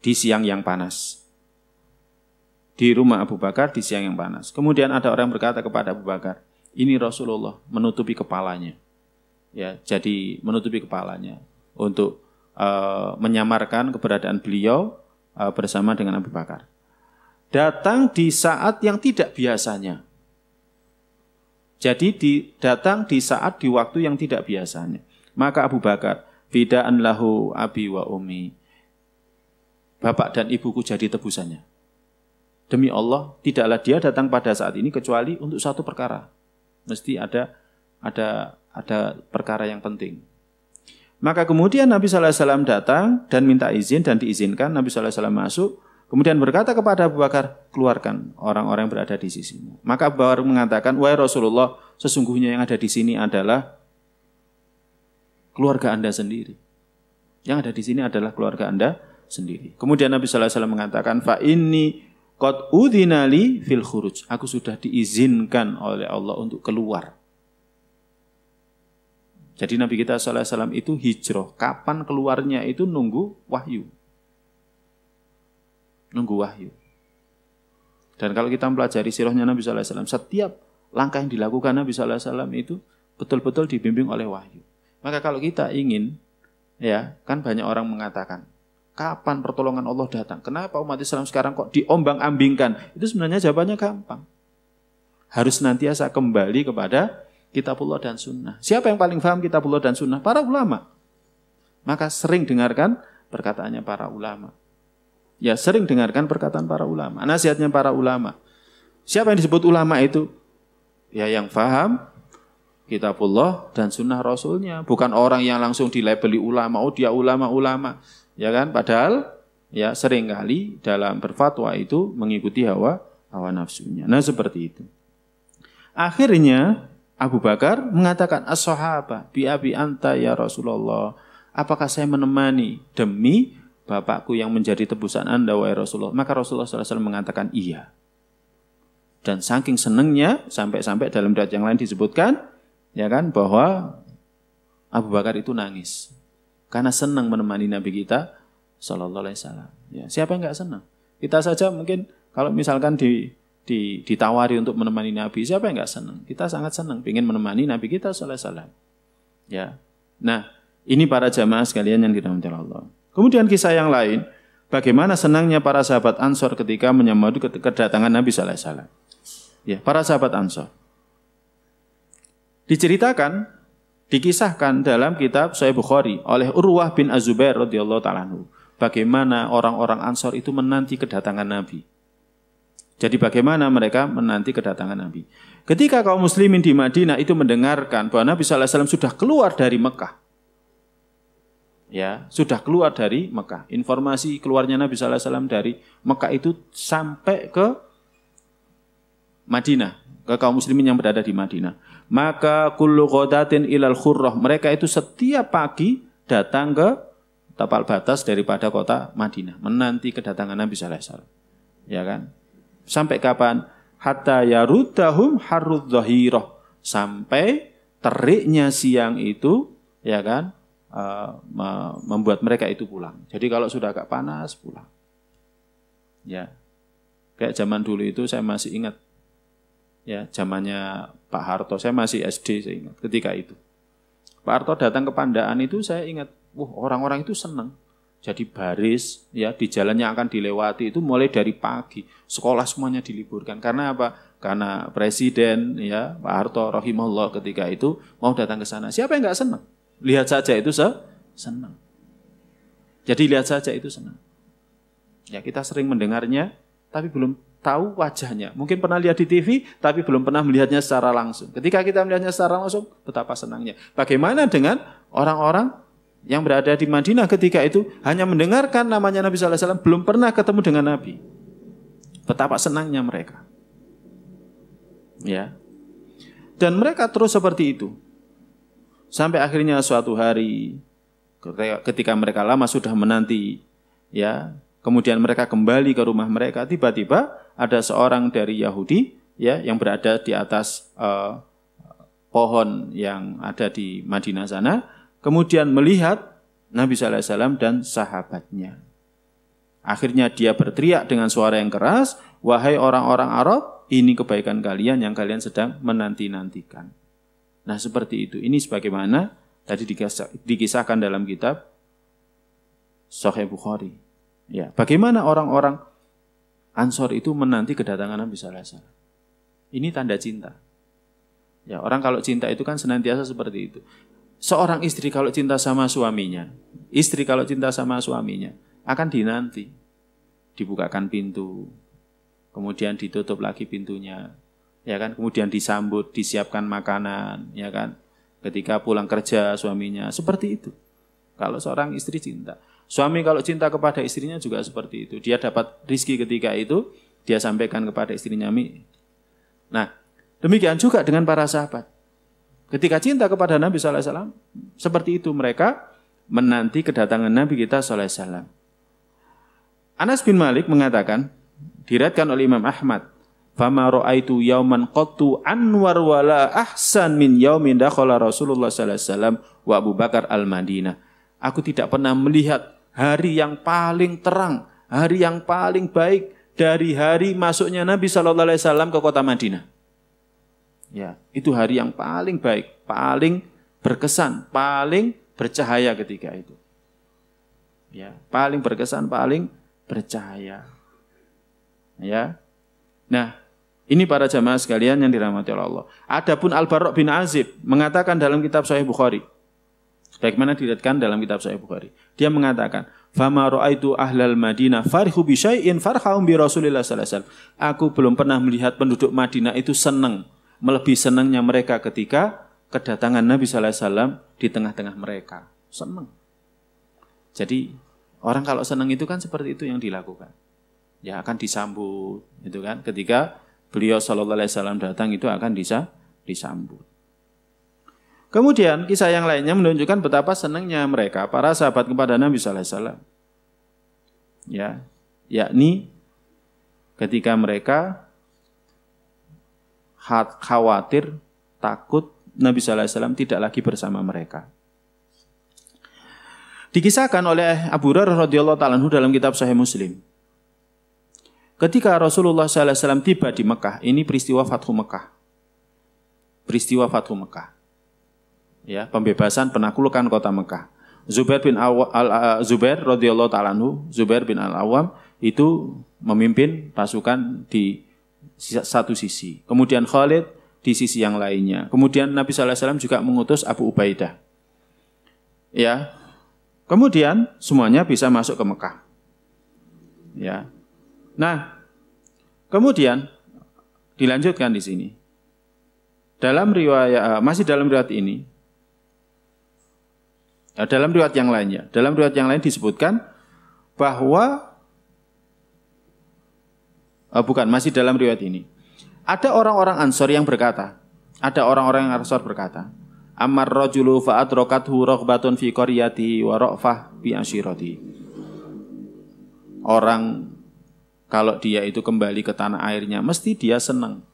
di siang yang panas. Di rumah Abu Bakar di siang yang panas. Kemudian ada orang berkata kepada Abu Bakar, ini Rasulullah menutupi kepalanya. Ya, jadi menutupi kepalanya untuk menyamarkan keberadaan beliau bersama dengan Abu Bakar. Datang di saat yang tidak biasanya. Jadi datang di saat di waktu yang tidak biasanya. Maka Abu Bakar, fida'an lahu abi wa ummi. Bapak dan ibuku jadi tebusannya. Demi Allah, tidaklah dia datang pada saat ini kecuali untuk satu perkara. Mesti ada perkara yang penting. Maka kemudian Nabi sallallahu alaihi wasallam datang dan minta izin dan diizinkan. Nabi sallallahu alaihi wasallam masuk, kemudian berkata kepada Abu Bakar, keluarkan orang-orang yang berada di sisimu. Maka Abu Bakar mengatakan, wahai Rasulullah, sesungguhnya yang ada di sini adalah keluarga Anda sendiri. Yang ada di sini adalah keluarga Anda sendiri. Kemudian Nabi sallallahu alaihi wasallam mengatakan, fa inni qad udzina li fil khuruj. Aku sudah diizinkan oleh Allah untuk keluar. Jadi Nabi kita sallallahu alaihi wasallam itu hijrah. Kapan keluarnya itu nunggu wahyu. Nunggu wahyu. Dan kalau kita mempelajari sirahnya Nabi sallallahu alaihi wasallam, setiap langkah yang dilakukan Nabi sallallahu alaihi wasallam itu betul-betul dibimbing oleh wahyu. Maka kalau kita ingin, ya kan banyak orang mengatakan, kapan pertolongan Allah datang? Kenapa umat Islam sekarang kok diombang-ambingkan? Itu sebenarnya jawabannya gampang. Harus senantiasa kembali kepada Kitabullah dan Sunnah. Siapa yang paling paham Kitabullah dan Sunnah? Para ulama. Maka sering dengarkan perkataannya para ulama. Ya, sering dengarkan perkataan para ulama. Nasihatnya para ulama. Siapa yang disebut ulama itu? Ya, yang paham Kitabullah dan Sunnah Rasulnya. Bukan orang yang langsung dilabeli ulama. Oh, dia ulama-ulama. Ya kan? Padahal ya seringkali dalam berfatwa itu mengikuti hawa nafsunya. Nah, seperti itu. Akhirnya Abu Bakar mengatakan, as-sahaba bi abi anta ya Rasulullah. Apakah saya menemani demi bapakku yang menjadi tebusan Anda wahai Rasulullah? Maka Rasulullah SAW mengatakan iya. Dan saking senangnya sampai-sampai dalam riwayat yang lain disebutkan, ya kan, bahwa Abu Bakar itu nangis karena senang menemani Nabi kita sallallahu alaihi wasallam. Ya, siapa yang enggak senang? Kita saja mungkin kalau misalkan ditawari untuk menemani Nabi, siapa yang enggak senang? Kita sangat senang ingin menemani Nabi kita sallallahu alaihi wasallam. Ya. Nah, Ini para jamaah sekalian yang dirahmati Allah. Kemudian kisah yang lain, bagaimana senangnya para sahabat Ansor ketika menyambut kedatangan Nabi sallallahu alaihi wasallam. Ya, para sahabat Ansor. Diceritakan, dikisahkan dalam kitab Sahih Bukhari oleh Urwah bin Az-Zubair radhiyallahu ta'ala anhu, bagaimana orang-orang Ansor itu menanti kedatangan Nabi. Jadi bagaimana mereka menanti kedatangan Nabi. Ketika kaum muslimin di Madinah itu mendengarkan bahwa Nabi sallallahu alaihi wasallam sudah keluar dari Mekah. Ya, sudah keluar dari Mekah. Informasi keluarnya Nabi sallallahu alaihi wasallam dari Mekah itu sampai ke Madinah, ke kaum muslimin yang berada di Madinah. Maka kullu ghadatin ilal khurrah, mereka itu setiap pagi datang ke tapal batas daripada kota Madinah, menanti kedatangan Nabi sallallahu alaihi wasallam. Ya kan? Sampai kapan? Hatta yarudahum harrudh dhahirah, sampai teriknya siang itu, ya kan? Membuat mereka itu pulang. Jadi kalau sudah agak panas pulang. Ya. Kayak zaman dulu itu saya masih ingat. Ya, zamannya Pak Harto, saya masih SD saya ingat ketika itu. Pak Harto datang ke Pandaan itu saya ingat, orang-orang itu senang. Jadi baris ya di jalan yang akan dilewati itu mulai dari pagi. Sekolah semuanya diliburkan. Karena apa? Karena presiden ya Pak Harto rahimahullah ketika itu mau datang ke sana. Siapa yang enggak senang? Lihat saja itu senang. Jadi lihat saja itu senang. Ya, kita sering mendengarnya tapi belum tahu wajahnya. Mungkin pernah lihat di TV tapi belum pernah melihatnya secara langsung. Ketika kita melihatnya secara langsung, betapa senangnya. Bagaimana dengan orang-orang yang berada di Madinah ketika itu hanya mendengarkan namanya Nabi sallallahu alaihi wasallam, belum pernah ketemu dengan Nabi. Betapa senangnya mereka. Ya. Dan mereka terus seperti itu. Sampai akhirnya suatu hari ketika mereka lama sudah menanti, ya, kemudian mereka kembali ke rumah mereka, tiba-tiba ada seorang dari Yahudi ya yang berada di atas pohon yang ada di Madinah sana. Kemudian melihat Nabi sallallahu alaihi wasallam dan sahabatnya. Akhirnya dia berteriak dengan suara yang keras, "Wahai orang-orang Arab, ini kebaikan kalian yang kalian sedang menanti-nantikan." Nah, seperti itu. Ini sebagaimana tadi dikisahkan dalam kitab Sahih Bukhari. Ya, bagaimana orang-orang Ansor itu menanti kedatangan Nabi sallallahu alaihi wasallam. Ini tanda cinta. Ya, orang kalau cinta itu kan senantiasa seperti itu. Seorang istri kalau cinta sama suaminya, istri kalau cinta sama suaminya, akan dinanti. Dibukakan pintu, kemudian ditutup lagi pintunya, ya kan? Kemudian disambut, disiapkan makanan, ya kan? Ketika pulang kerja suaminya, seperti itu. Kalau seorang istri cinta. Suami kalau cinta kepada istrinya juga seperti itu. Dia dapat rizki ketika itu, dia sampaikan kepada istrinya. Nah, demikian juga dengan para sahabat. Ketika cinta kepada Nabi sallallahu alaihi wasallam, seperti itu mereka menanti kedatangan Nabi kita sallallahu alaihi wasallam. Anas bin Malik mengatakan, diriwayatkan oleh Imam Ahmad, "Fama ra'aitu yauman qattu anwar wala ahsan min yaumin dakhala Rasulullah sallallahu alaihi wasallam wa Abu Bakar al-Madinah." Aku tidak pernah melihat hari yang paling terang, hari yang paling baik dari hari masuknya Nabi sallallahu alaihi wasallam ke kota Madinah. Ya, itu hari yang paling baik, paling berkesan, paling bercahaya ketika itu. Ya, paling berkesan, paling bercahaya. Ya. Nah, ini para jamaah sekalian yang dirahmati Allah. Adapun Al-Bara' bin Azib mengatakan dalam kitab Sahih Bukhari, bagaimana diriwayatkan dalam kitab Sahih Bukhari, dia mengatakan, "Fama ra'aitu ahlal Madinah farihu bi syai'in farhahum bi Rasulillah sallallahu alaihi wasallam." Aku belum pernah melihat penduduk Madinah itu senang, melebihi senangnya mereka ketika kedatangan Nabi sallallahu alaihi wasallam di tengah-tengah mereka. Senang. Jadi orang kalau senang itu kan seperti itu yang dilakukan. Ya, akan disambut, itu kan. Ketika beliau sallallahu alaihi wasallam datang itu akan disambut. Kemudian kisah yang lainnya menunjukkan betapa senangnya mereka para sahabat kepada Nabi sallallahu alaihi wasallam. Ya, yakni ketika mereka khawatir, takut Nabi sallallahu alaihi wasallam tidak lagi bersama mereka. Dikisahkan oleh Abu Hurairah radhiyallahu ta'ala anhu dalam kitab Sahih Muslim. Ketika Rasulullah sallallahu alaihi wasallam tiba di Mekah, ini peristiwa Fathu Mekah. Peristiwa Fathu Mekah. Ya, pembebasan penaklukan kota Mekah. Zubair radhiyallahu ta'ala anhu, Zubair bin Al-Awwam itu memimpin pasukan di satu sisi. Kemudian Khalid di sisi yang lainnya. Kemudian Nabi sallallahu alaihi wasallam juga mengutus Abu Ubaidah. Ya. Kemudian semuanya bisa masuk ke Mekah. Ya. Nah, kemudian dilanjutkan di sini. Dalam riwayat masih dalam riwayat ini, dalam riwayat yang lainnya, dalam riwayat yang lain disebutkan bahwa masih dalam riwayat ini. Ada orang-orang Ansor yang berkata, Ammar rajulu fa adrakathu raghbatun fi qaryati wa ra'fah bi ashirati. Orang kalau dia itu kembali ke tanah airnya mesti dia senang.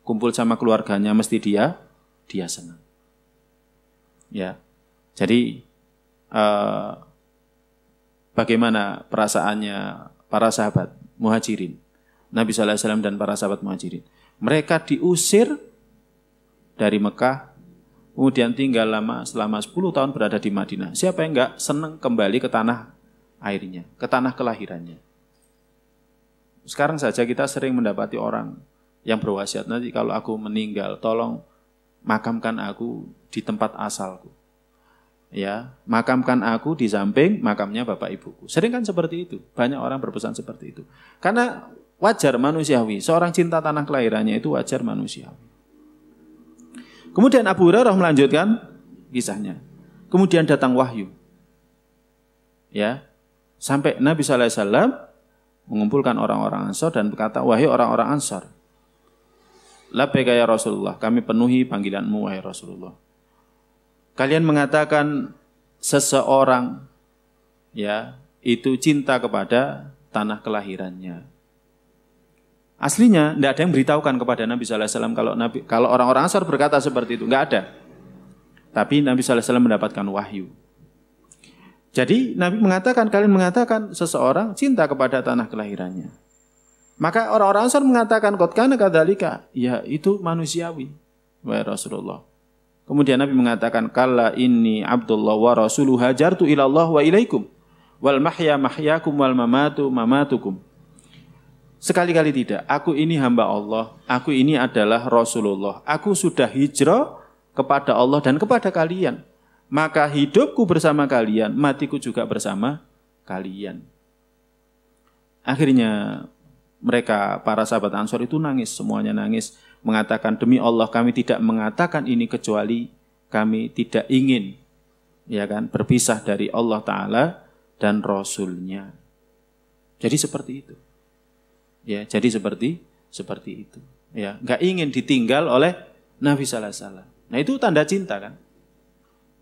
Kumpul sama keluarganya mesti dia senang. Ya. Jadi bagaimana perasaannya para sahabat Muhajirin, Nabi sallallahu alaihi wasallam dan para sahabat Muhajirin. Mereka diusir dari Mekah, kemudian tinggal selama 10 tahun berada di Madinah. Siapa yang enggak senang kembali ke tanah airnya, ke tanah kelahirannya? Sekarang saja kita sering mendapati orang yang berwasiat, nanti kalau aku meninggal, tolong makamkan aku di tempat asalku. Ya, makamkan aku di samping makamnya bapak ibuku. Sering kan seperti itu. Banyak orang berpesan seperti itu. Karena wajar manusiawi. Seorang cinta tanah kelahirannya itu wajar manusiawi. Kemudian Abu Hurairah melanjutkan kisahnya. Kemudian datang wahyu. Ya, sampai Nabi sallallahu alaihi wasallam mengumpulkan orang-orang Ansor dan berkata, wahai orang-orang Ansor, labbaika ya Rasulullah, kami penuhi panggilanmu wahai Rasulullah. Kalian mengatakan seseorang ya itu cinta kepada tanah kelahirannya. Aslinya tidak ada yang beritahukan kepada Nabi sallallahu alaihi wasallam kalau orang-orang Ansar berkata seperti itu, enggak ada. Tapi Nabi sallallahu alaihi wasallam mendapatkan wahyu. Jadi Nabi mengatakan, kalian mengatakan seseorang cinta kepada tanah kelahirannya. Maka orang-orang Ansar mengatakan qad kana kadzalika, ya itu manusiawi wahai Rasulullah. Kemudian Nabi mengatakan, kalla inni abdullah wa rasuluh hajartu ilallah wa ilaikum wal mahya mahyakum wal mamatu mamatukum. Sekali-kali tidak, aku ini hamba Allah, aku ini adalah Rasulullah, aku sudah hijrah kepada Allah dan kepada kalian. Maka hidupku bersama kalian, matiku juga bersama kalian. Akhirnya mereka, para sahabat Ansor itu nangis, semuanya nangis. Mengatakan, demi Allah kami tidak mengatakan ini kecuali kami tidak ingin ya kan, berpisah dari Allah Ta'ala dan Rasulnya. Jadi seperti itu. Ya, jadi seperti itu. Ya, nggak ingin ditinggal oleh Nabi sallallahu alaihi wasallam. Nah, itu tanda cinta kan?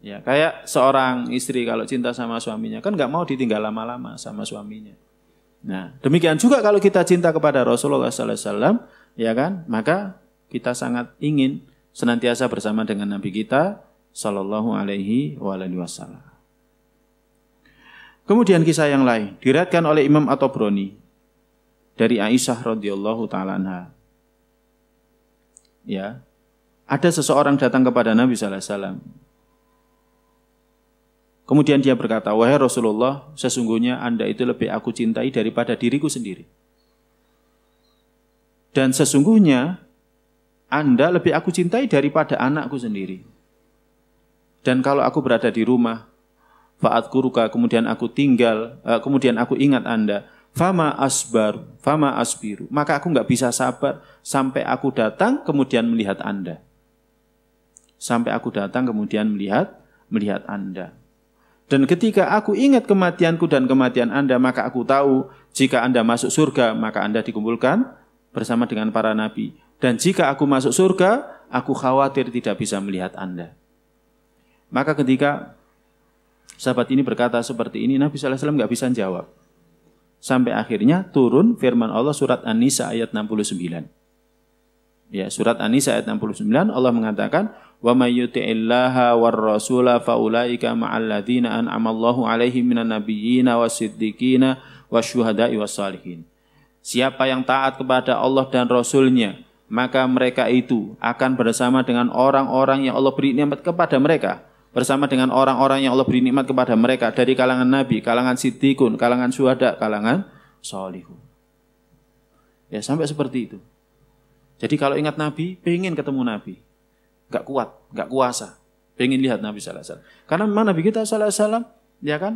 Ya, kayak seorang istri kalau cinta sama suaminya kan nggak mau ditinggal lama-lama sama suaminya. Nah, demikian juga kalau kita cinta kepada Rasulullah sallallahu alaihi wasallam, ya kan? Maka kita sangat ingin senantiasa bersama dengan Nabi kita sallallahu alaihi wasallam. Kemudian kisah yang lain diriwayatkan oleh Imam At-Tabrani dari Aisyah radhiyallahu taala anha. Ya. Ada seseorang datang kepada Nabi sallallahu alaihi wasallam. Kemudian dia berkata, "Wahai Rasulullah, sesungguhnya Anda itu lebih aku cintai daripada diriku sendiri. Dan sesungguhnya Anda lebih aku cintai daripada anakku sendiri. Dan kalau aku berada di rumah, fa'adkuruka, kemudian aku tinggal, kemudian aku ingat Anda, fama asbiru, maka aku enggak bisa sabar sampai aku datang kemudian melihat Anda. Sampai aku datang kemudian melihat Anda. Dan ketika aku ingat kematianku dan kematian Anda, maka aku tahu jika Anda masuk surga, maka Anda dikumpulkan bersama dengan para nabi. Dan jika aku masuk surga, aku khawatir tidak bisa melihat Anda." Maka ketika sahabat ini berkata seperti ini, Nabi sallallahu alaihi wasallam enggak bisa jawab. Sampai akhirnya turun firman Allah surat An-Nisa ayat 69. Ya, surat An-Nisa ayat 69 Allah mengatakan, "Wa may yuti'illaha war rasula faulaika ma'al ladzina an'amallahu 'alaihim minan nabiyyina wasiddiqina wasyuhada'i wassalihin." Siapa yang taat kepada Allah dan Rasul-Nya, maka mereka itu akan bersama dengan orang-orang yang Allah beri nikmat kepada mereka, bersama dengan orang-orang yang Allah beri nikmat kepada mereka dari kalangan nabi, kalangan siddiqun, kalangan syuhada, kalangan sholihun. Ya, sampai seperti itu. Jadi kalau ingat nabi, pengen ketemu nabi. Enggak kuat, enggak kuasa. Pengen lihat Nabi sallallahu alaihi wasallam. Karena memang Nabi kita sallallahu alaihi wasallam ya kan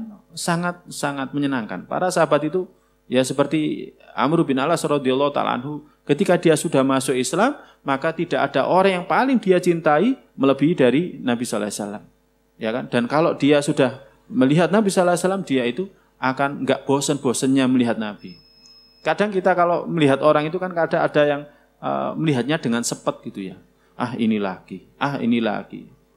sangat menyenangkan. Para sahabat itu ya seperti Amr bin Alas radhiyallahu taala anhu, ketika dia sudah masuk Islam, maka tidak ada orang yang paling dia cintai melebihi dari Nabi sallallahu alaihi wasallam. Ya kan? Dan kalau dia sudah melihat Nabi sallallahu alaihi wasallam, dia itu akan enggak bosan-bosannya melihat Nabi. Kadang kita kalau melihat orang itu kan kadang ada yang melihatnya dengan sepet gitu ya. Ah ini lagi.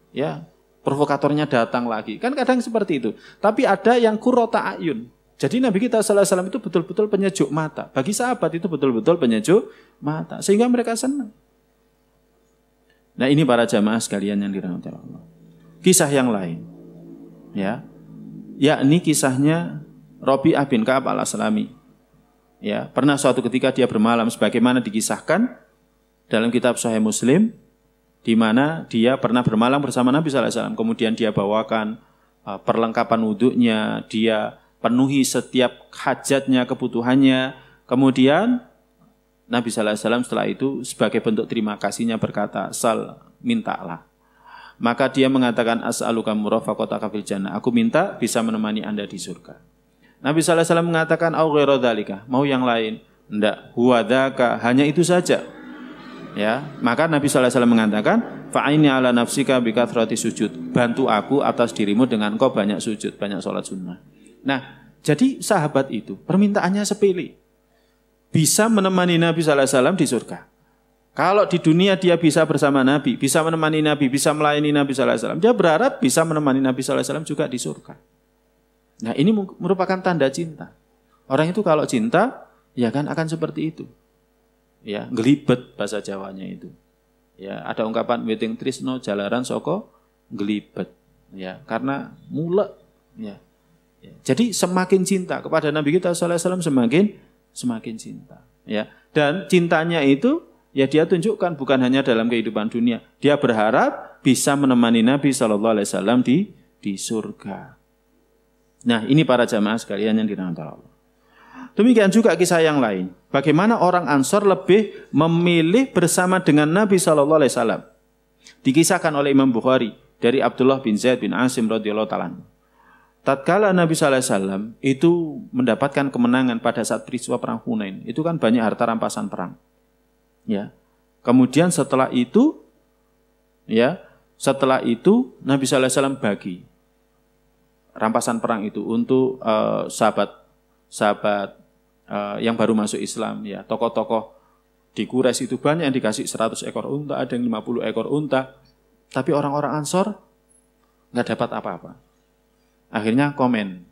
Ya, provokatornya datang lagi. Kan kadang seperti itu. Tapi ada yang qurrata ayun. Jadi Nabi kita sallallahu alaihi wasallam itu betul-betul penyejuk mata. Bagi sahabat itu betul-betul penyejuk mata. Sehingga mereka senang. Nah, ini para jamaah sekalian yang dirahmati Allah. Kisah yang lain. Ya. Yakni kisahnya Rabi'ah bin Ka'ab al-Aslami. Ya, pernah suatu ketika dia bermalam sebagaimana dikisahkan dalam kitab Sahih Muslim, di mana dia pernah bermalam bersama Nabi sallallahu alaihi wasallam. Kemudian dia bawakan perlengkapan wudhunya, dia penuhi setiap hajatnya, kebutuhannya. Kemudian Nabi sallallahu alaihi wasallam setelah itu sebagai bentuk terima kasihnya berkata, "Sal, mintalah." Maka dia mengatakan, "As'aluka murafaqataka fil jannah." Aku minta bisa menemani Anda di surga. Nabi sallallahu alaihi wasallam mengatakan, "Au ghairu dzalika?" Mau yang lain? Enggak, huwa dzaka, hanya itu saja. Ya, maka Nabi sallallahu alaihi wasallam mengatakan, "Fa'ini ala nafsika bi kathrati sujud." Bantu aku atas dirimu dengan kau banyak sujud, banyak sholat sunnah. Nah, jadi sahabat itu permintaannya sepele. Bisa menemani Nabi sallallahu alaihi wasallam di surga. Kalau di dunia dia bisa bersama Nabi, bisa menemani Nabi, bisa melayani Nabi sallallahu alaihi wasallam, dia berharap bisa menemani Nabi sallallahu alaihi wasallam juga di surga. Nah, ini merupakan tanda cinta. Orang itu kalau cinta, ya kan akan seperti itu. Ya, gelibet bahasa Jawanya itu. Ya, ada ungkapan weting trisno jalaran soko gelibet. Ya, karena mulek. Ya. Ya. Jadi semakin cinta kepada Nabi kita sallallahu alaihi wasallam semakin cinta. Ya, dan cintanya itu ya dia tunjukkan bukan hanya dalam kehidupan dunia. Dia berharap bisa menemani Nabi sallallahu alaihi wasallam di surga. Nah, ini para jamaah sekalian yang dirahmati Allah. Demikian juga kisah yang lain. Bagaimana orang Ansor lebih memilih bersama dengan Nabi sallallahu alaihi wasallam. Dikisahkan oleh Imam Bukhari dari Abdullah bin Zaid bin Asim radhiyallahu ta'ala. Tatkala Nabi sallallahu alaihi wasallam itu mendapatkan kemenangan pada saat peristiwa perang Hunain, itu kan banyak harta rampasan perang. Ya. Kemudian setelah itu Nabi sallallahu alaihi wasallam bagi rampasan perang itu untuk sahabat yang baru masuk Islam, ya, tokoh-tokoh di Quraisy itu banyak yang dikasih 100 ekor unta, ada yang 50 ekor unta, tapi orang-orang Ansor nggak dapat apa-apa. Akhirnya komen,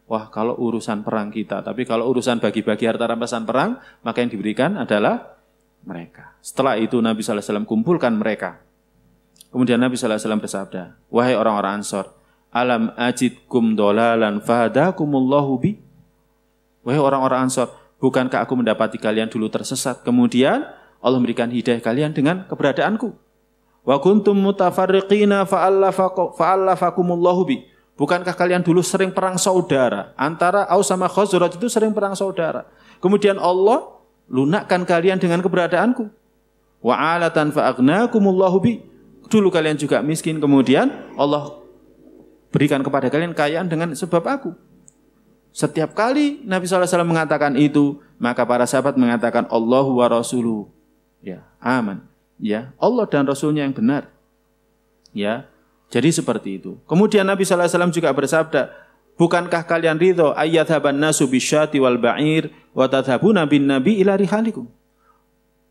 wah kalau urusan perang kita, tapi kalau urusan bagi-bagi harta rampasan perang, maka yang diberikan adalah mereka. Setelah itu Nabi sallallahu alaihi wasallam kumpulkan mereka. Kemudian Nabi sallallahu alaihi wasallam bersabda, wahai orang-orang Ansor, alam ajidkum dolalan fahadakumullahu bi. Wahai orang-orang Ansor, bukankah aku mendapati kalian dulu tersesat, kemudian Allah memberikan hidayah kalian dengan keberadaanku. Wa kuntum mutafarriqina fa'allafakumullahu bi. Bukankah kalian dulu sering perang saudara? Antara Aus sama Khazraj itu sering perang saudara. Kemudian Allah lunakkan kalian dengan keberadaanku. Wa alatan fa'agnakumullahu bi. Dulu kalian juga miskin, kemudian Allah berikan kepada kalian kekayaan dengan sebab aku. Setiap kali Nabi SAW mengatakan itu, maka para sahabat mengatakan Allahu wa Rasuluhu. Ya, aman. Ya, Allah dan Rasulnya yang benar. Ya, jadi seperti itu. Kemudian Nabi SAW juga bersabda, bukankah kalian ridho ayyadhaban nasu bisyati wal ba'ir wa tadhabuna bin nabi ila rihalikum.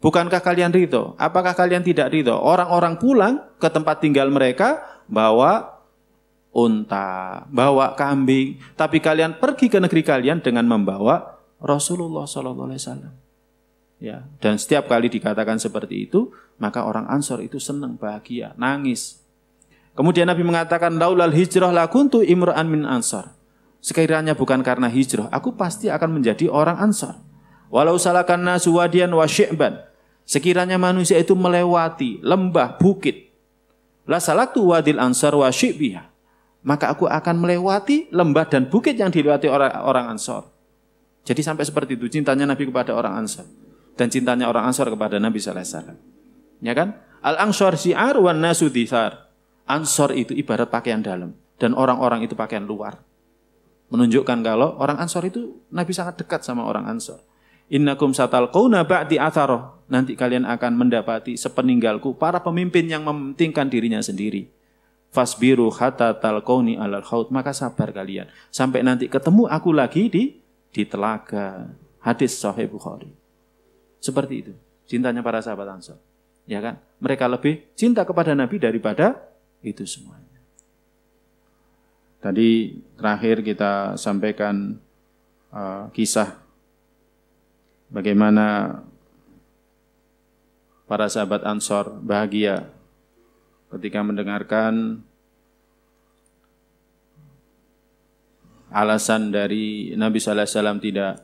Bukankah kalian ridho? Apakah kalian tidak ridho? Orang-orang pulang ke tempat tinggal mereka bawa unta, bawa kambing, tapi kalian pergi ke negeri kalian dengan membawa Rasulullah SAW. Ya, dan setiap kali dikatakan seperti itu, maka orang Ansor itu senang, bahagia, nangis. Kemudian Nabi mengatakan, laulal hijrah lakuntu imra'an min Ansor. Sekiranya bukan karena hijrah, aku pasti akan menjadi orang Ansor. Walau salakan nasu wadiyan wa syi'ban. Sekiranya manusia itu melewati lembah, bukit, la salaktu wadil ansar wa syi'biha, maka aku akan melewati lembah dan bukit yang dilewati orang Ansar. Jadi sampai seperti itu cintanya Nabi kepada orang Ansar dan cintanya orang Ansar kepada Nabi sallallahu alaihi wasallam. Ya kan? Al-Ansar syi'ar wan nasu dithar. Ansar itu ibarat pakaian dalam dan orang-orang itu pakaian luar. Menunjukkan kalau orang Ansar itu Nabi sangat dekat sama orang Ansar. Innakum satalqauna ba'di atharoh. Nanti kalian akan mendapati sepeninggalku para pemimpin yang mementingkan dirinya sendiri. Fasbiru hatta talqauni alal haud, maka sabar kalian sampai nanti ketemu aku lagi di telaga. Hadis Sahih Bukhari. Seperti itu cintanya para sahabat Ansar. Ya kan? Mereka lebih cinta kepada Nabi daripada itu semuanya. Tadi terakhir kita sampaikan kisah bagaimana para sahabat Ansar bahagia ketika mendengarkan alasan dari Nabi sallallahu alaihi wasallam tidak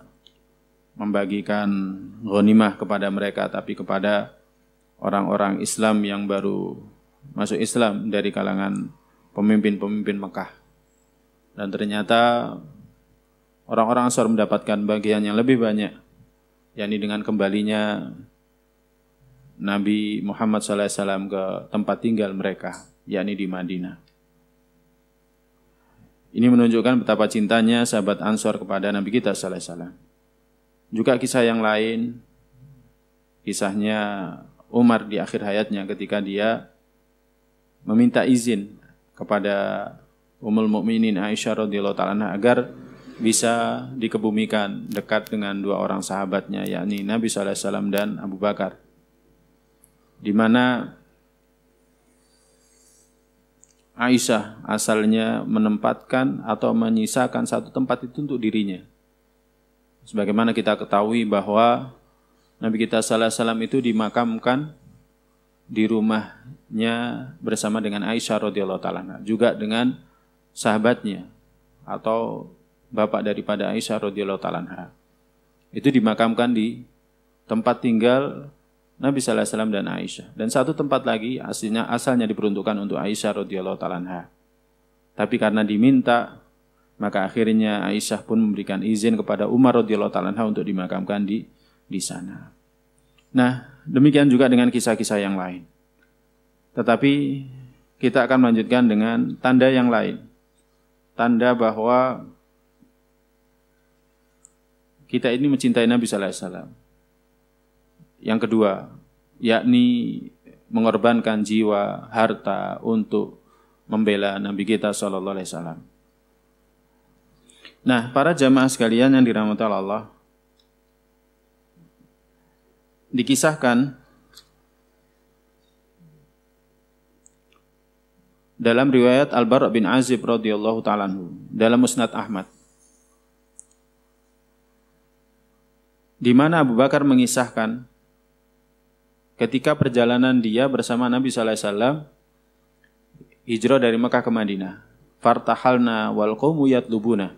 membagikan ghanimah kepada mereka, tapi kepada orang-orang Islam yang baru masuk Islam dari kalangan pemimpin-pemimpin Mekah. Dan ternyata orang-orang Ansar mendapatkan bagian yang lebih banyak, yakni dengan kembalinya Nabi Muhammad SAW ke tempat tinggal mereka, yakni di Madinah. Ini menunjukkan betapa cintanya sahabat Ansar kepada Nabi kita SAW. Juga kisah yang lain, kisahnya Umar di akhir hayatnya ketika dia meminta izin kepada Ummul Mukminin Aisyah radhiyallahu ta'ala agar bisa dikebumikan dekat dengan dua orang sahabatnya, yakni Nabi sallallahu alaihi wasallam dan Abu Bakar. Di mana Aisyah asalnya menempatkan atau menyisakan satu tempat itu untuk dirinya. Sebagaimana kita ketahui bahwa Nabi kita sallallahu alaihi wasallam itu dimakamkan di rumahnya bersama dengan Aisyah radhiyallahu ta'ala, juga dengan sahabatnya atau bapak daripada Aisyah radhiyallahu ta'ala. Itu dimakamkan di tempat tinggal Nabi sallallahu alaihi wasallam dan Aisyah. Dan satu tempat lagi asalnya diperuntukkan untuk Aisyah radhiyallahu ta'ala. Tapi karena diminta, maka akhirnya Aisyah pun memberikan izin kepada Umar radhiyallahu ta'ala untuk dimakamkan di sana. Nah, demikian juga dengan kisah-kisah yang lain. Tetapi kita akan melanjutkan dengan tanda yang lain. Tanda bahwa kita ini mencintai Nabi sallallahu alaihi wasallam. Yang kedua, yakni mengorbankan jiwa, harta untuk membela Nabi kita sallallahu alaihi wasallam. Nah, para jamaah sekalian yang dirahmati Allah, dikisahkan dalam riwayat Al-Bara' bin Azib radhiyallahu ta'ala anhu dalam Musnad Ahmad, di mana Abu Bakar mengisahkan ketika perjalanan dia bersama Nabi sallallahu alaihi wasallam hijrah dari Mekah ke Madinah. Fartahalna wal qaumu yatlubuna.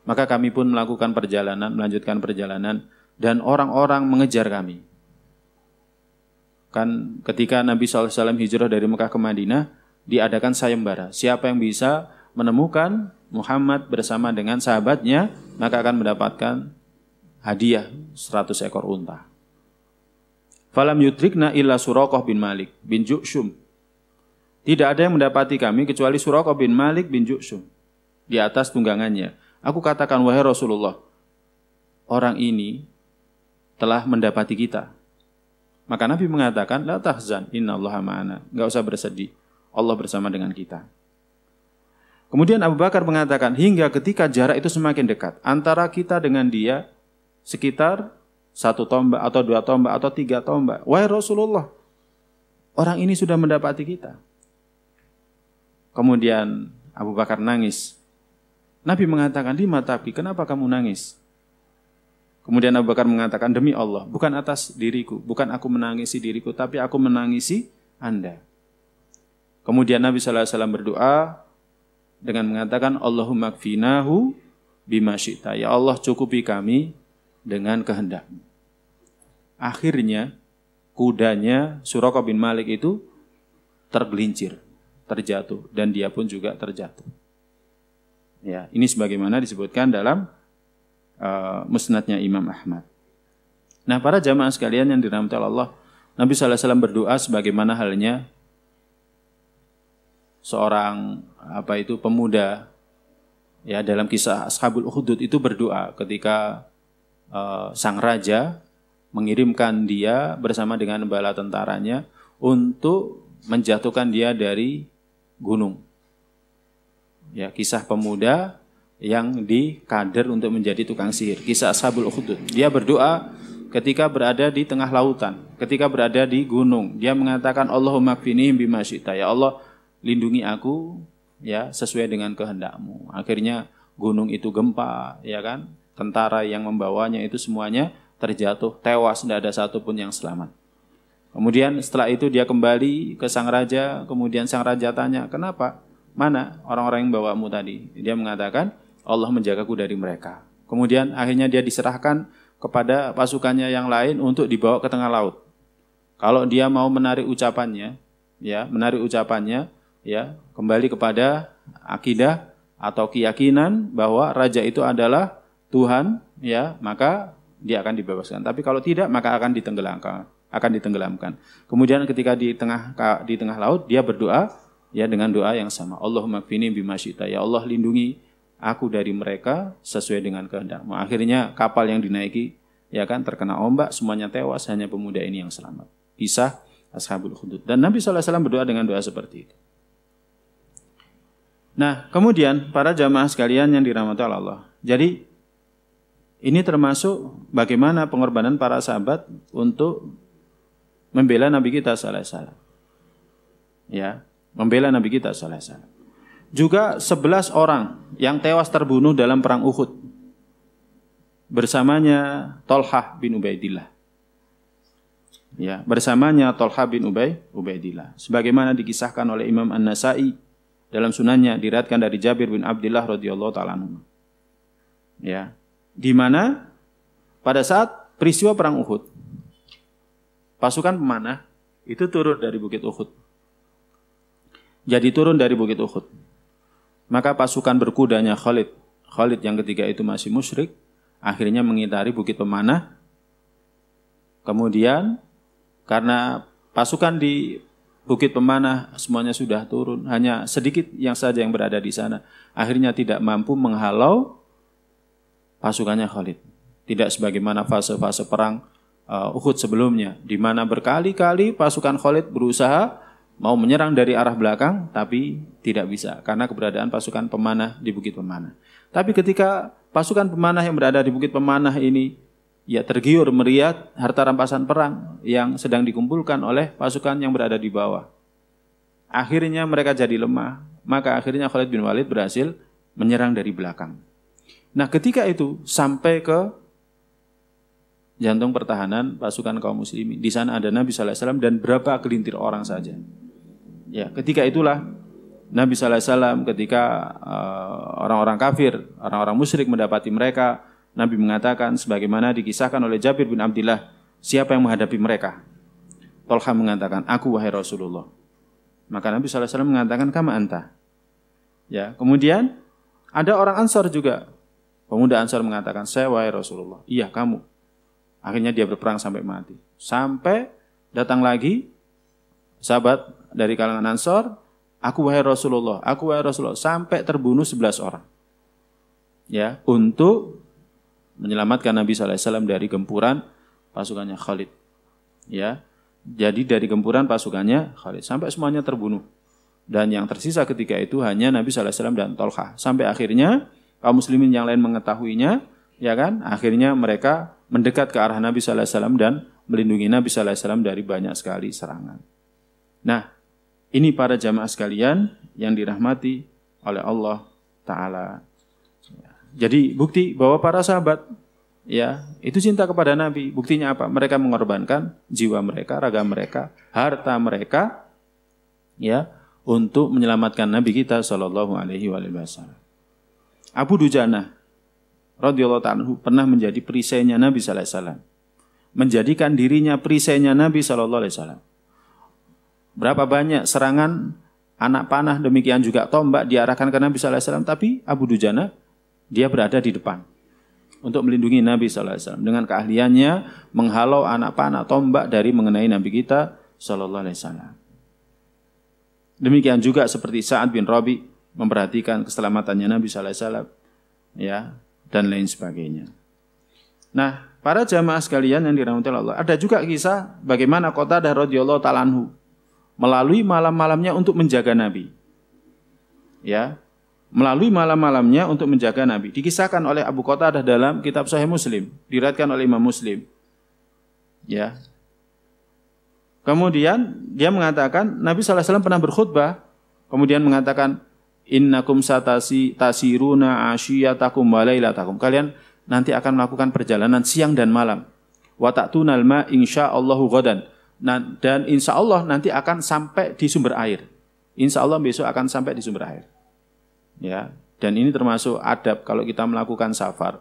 Maka kami pun melakukan perjalanan, melanjutkan perjalanan dan orang-orang mengejar kami. Kan ketika Nabi sallallahu alaihi wasallam hijrah dari Mekah ke Madinah, diadakan sayembara. Siapa yang bisa menemukan Muhammad bersama dengan sahabatnya, maka akan mendapatkan hadiah 100 ekor unta. Falam yudrikna illa Suraqah bin Malik bin Ju'shum. Tidak ada yang mendapati kami kecuali Suraqah bin Malik bin Ju'shum di atas tunggangannya. Aku katakan, wahai Rasulullah, orang ini telah mendapati kita. Maka Nabi mengatakan, la tahzan, innallaha ma'ana. Enggak usah bersedih, Allah bersama dengan kita. Kemudian Abu Bakar mengatakan, hingga ketika jarak itu semakin dekat antara kita dengan dia sekitar 1 tombak atau 2 tombak atau 3 tombak. Wahai Rasulullah, orang ini sudah mendapati kita. Kemudian Abu Bakar nangis. Nabi mengatakan, lima tapi, kenapa kamu nangis? Kemudian Abu Bakar mengatakan, demi Allah, bukan atas diriku, bukan aku menangisi diriku, tapi aku menangisi Anda. Kemudian Nabi sallallahu alaihi wasallam berdoa dengan mengatakan, Allahumma kfinahu bima syi'ta. Ya Allah, cukupi kami dengan kehendak-Mu. Akhirnya kudanya Suraqah bin Malik itu tergelincir, terjatuh, dan dia pun juga terjatuh. Ya, ini sebagaimana disebutkan dalam musnadnya Imam Ahmad. Nah, para jamaah sekalian yang dirahmati Allah, Nabi SAW berdoa sebagaimana halnya seorang pemuda, ya, dalam kisah Ashabul Ukhdud itu berdoa ketika sang raja mengirimkan dia bersama dengan bala tentaranya untuk menjatuhkan dia dari gunung. Ya, kisah pemuda yang dikader untuk menjadi tukang sihir. Kisah Ashabul Ukhdud. Dia berdoa ketika berada di tengah lautan, ketika berada di gunung. Dia mengatakan, Allahumma kfinihim bima syi'ta. Ya Allah, lindungi aku, ya, sesuai dengan kehendak-Mu. Akhirnya gunung itu gempa, ya kan? Tentara yang membawanya itu semuanya terjatuh, tewas, tidak ada satupun yang selamat. Kemudian setelah itu dia kembali ke sang raja, kemudian sang raja tanya, kenapa? Mana orang-orang yang bawamu tadi? Dia mengatakan, Allah menjagaku dari mereka. Kemudian akhirnya dia diserahkan kepada pasukannya yang lain untuk dibawa ke tengah laut. Kalau dia mau menarik ucapannya, ya, kembali kepada akidah atau keyakinan bahwa raja itu adalah Tuhan, ya, maka dia akan dibebaskan. Tapi kalau tidak, maka akan ditenggelamkan. Kemudian ketika di tengah laut, dia berdoa, ya, dengan doa yang sama. Allahumma kfini bima syi'ta. Ya Allah, lindungi aku dari mereka sesuai dengan kehendak-Mu. Akhirnya kapal yang dinaiki, ya kan, terkena ombak, semuanya tewas, hanya pemuda ini yang selamat. Kisah Ashabul Ukhdud. Dan Nabi SAW berdoa dengan doa seperti itu. Nah, kemudian para jamaah sekalian yang dirahmati Allah. Jadi ini termasuk bagaimana pengorbanan para sahabat untuk membela Nabi kita SAW. Ya, membela Nabi kita SAW. Juga 11 orang yang tewas terbunuh dalam perang Uhud. Bersamanya Thalhah bin Ubaidillah. Ya, bersamanya Thalhah bin Ubaidillah. Sebagaimana dikisahkan oleh Imam An-Nasa'i dalam sunannya, diriwayatkan dari Jabir bin Abdullah radhiyallahu ta'ala anhu. Ya, di mana pada saat peristiwa perang Uhud, pasukan pemanah itu turun dari Bukit Uhud. Jadi turun dari Bukit Uhud. Maka pasukan berkudanya Khalid yang ketiga itu masih musyrik, akhirnya mengitari Bukit Pemanah. Kemudian karena pasukan di Bukit Pemanah semuanya sudah turun, hanya sedikit yang saja yang berada di sana, akhirnya tidak mampu menghalau pasukannya Khalid. Tidak sebagaimana fase-fase perang Uhud sebelumnya, di mana berkali-kali pasukan Khalid berusaha mau menyerang dari arah belakang, tapi tidak bisa karena keberadaan pasukan pemanah di Bukit Pemanah. Tapi ketika pasukan pemanah yang berada di Bukit Pemanah ini, ya, tergiur melihat harta rampasan perang yang sedang dikumpulkan oleh pasukan yang berada di bawah. Akhirnya mereka jadi lemah, maka akhirnya Khalid bin Walid berhasil menyerang dari belakang. Nah, ketika itu sampai ke jantung pertahanan pasukan kaum muslimin. Di sana ada Nabi SAW dan berapa gelintir orang saja. Ya, ketika itulah Nabi SAW ketika orang-orang kafir, orang-orang musyrik mendapati mereka, Nabi mengatakan sebagaimana dikisahkan oleh Jabir bin Abdullah, siapa yang menghadapi mereka? Thalhah mengatakan, aku wahai Rasulullah. Maka Nabi SAW mengatakan, kama anta. Ya, kemudian ada orang Ansar juga. Pemuda Ansar mengatakan, saya wahai Rasulullah. Iya, kamu. Akhirnya dia berperang sampai mati. Sampai datang lagi sahabat dari kalangan Ansar, aku wahai Rasulullah, sampai terbunuh 11 orang. Ya, untuk menyelamatkan Nabi SAW dari gempuran pasukannya Khalid. Ya, jadi dari gempuran pasukannya Khalid sampai semuanya terbunuh. Dan yang tersisa ketika itu hanya Nabi SAW dan Thalhah. Sampai akhirnya kaum muslimin yang lain mengetahuinya, ya kan? Akhirnya mereka mendekat ke arah Nabi SAW dan melindungi Nabi SAW dari banyak sekali serangan. Nah, ini para jamaah sekalian yang dirahmati oleh Allah Ta'ala. Jadi bukti bahwa para sahabat, ya, itu cinta kepada Nabi. Buktinya apa? Mereka mengorbankan jiwa mereka, raga mereka, harta mereka, ya, untuk menyelamatkan Nabi kita Shallallahu Alaihi Wasallam. Abu Dujanah radhiyallahu ta'ala pernah menjadi perisainya Nabi Sallallahu Alaihi Wasallam. menjadikan dirinya perisainya Nabi SAW. Berapa banyak serangan anak panah, demikian juga tombak diarahkan ke Nabi SAW, tapi Abu Dujana dia berada di depan untuk melindungi Nabi SAW dengan keahliannya menghalau anak panah, tombak dari mengenai Nabi kita SAW. Demikian juga seperti Sa'ad bin Rabi memperhatikan keselamatannya Nabi SAW, ya, dan lain sebagainya. Nah, para jamaah sekalian yang dirahmati Allah, ada juga kisah bagaimana Qatadah radhiyallahu ta'ala anhu melalui malam-malamnya untuk menjaga Nabi. Ya, melalui malam-malamnya untuk menjaga Nabi. Dikisahkan oleh Abu Qatadah dalam kitab Sahih Muslim, diriwayatkan oleh Imam Muslim. Ya. Kemudian dia mengatakan Nabi SAW pernah berkhutbah, kemudian mengatakan innakum tasiruna asyiyatakum wa lailatakum. Kalian nanti akan melakukan perjalanan siang dan malam. Wa ta'tunal ma insyaallahu ghadan. Dan insya Allah nanti akan sampai di sumber air. Insya Allah besok akan sampai di sumber air. Ya, dan ini termasuk adab kalau kita melakukan safar.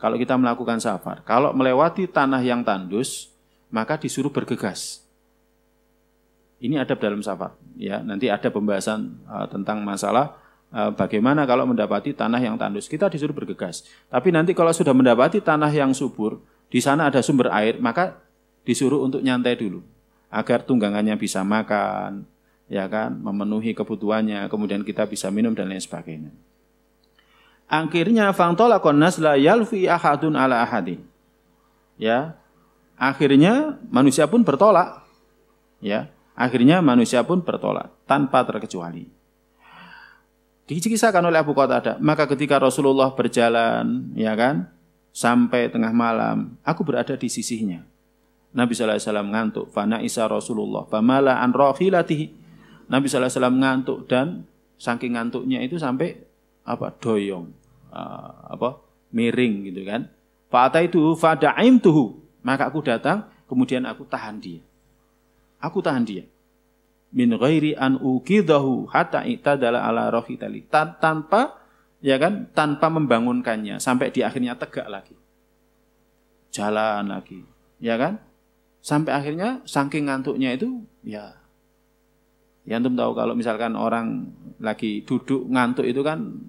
Kalau kita melakukan safar, kalau melewati tanah yang tandus, maka disuruh bergegas. Ini adab dalam safar. Ya, nanti ada pembahasan tentang masalah bagaimana kalau mendapati tanah yang tandus. Kita disuruh bergegas. Tapi nanti kalau sudah mendapati tanah yang subur, di sana ada sumber air, maka disuruh untuk nyantai dulu agar tunggangannya bisa makan, ya kan, memenuhi kebutuhannya, kemudian kita bisa minum dan lain sebagainya. Akhirnya fangtolakon nas la yalfi ahadun ala ahadin. Ya. Akhirnya manusia pun bertolak. Ya. Akhirnya manusia pun bertolak tanpa terkecuali. Dikisahkan oleh Abu Qatadah, maka ketika Rasulullah berjalan, ya kan, sampai tengah malam, aku berada di sisinya. Nabi SAW ngantuk. Fana isa Rasulullah. Famala an rohilatihi. Nabi SAW ngantuk dan saking ngantuknya itu sampai doyong, miring gitu kan. Fa'ataitu fada'imtuhu. Maka aku datang, kemudian aku tahan dia. Aku tahan dia. Min ghairi an uqidahu hatta itadala ala rohitali. Tanpa, ya kan, tanpa membangunkannya sampai di akhirnya tegak lagi. Jalan lagi, ya kan? Sampai akhirnya saking ngantuknya itu, ya antum tahu kalau misalkan orang lagi duduk ngantuk itu kan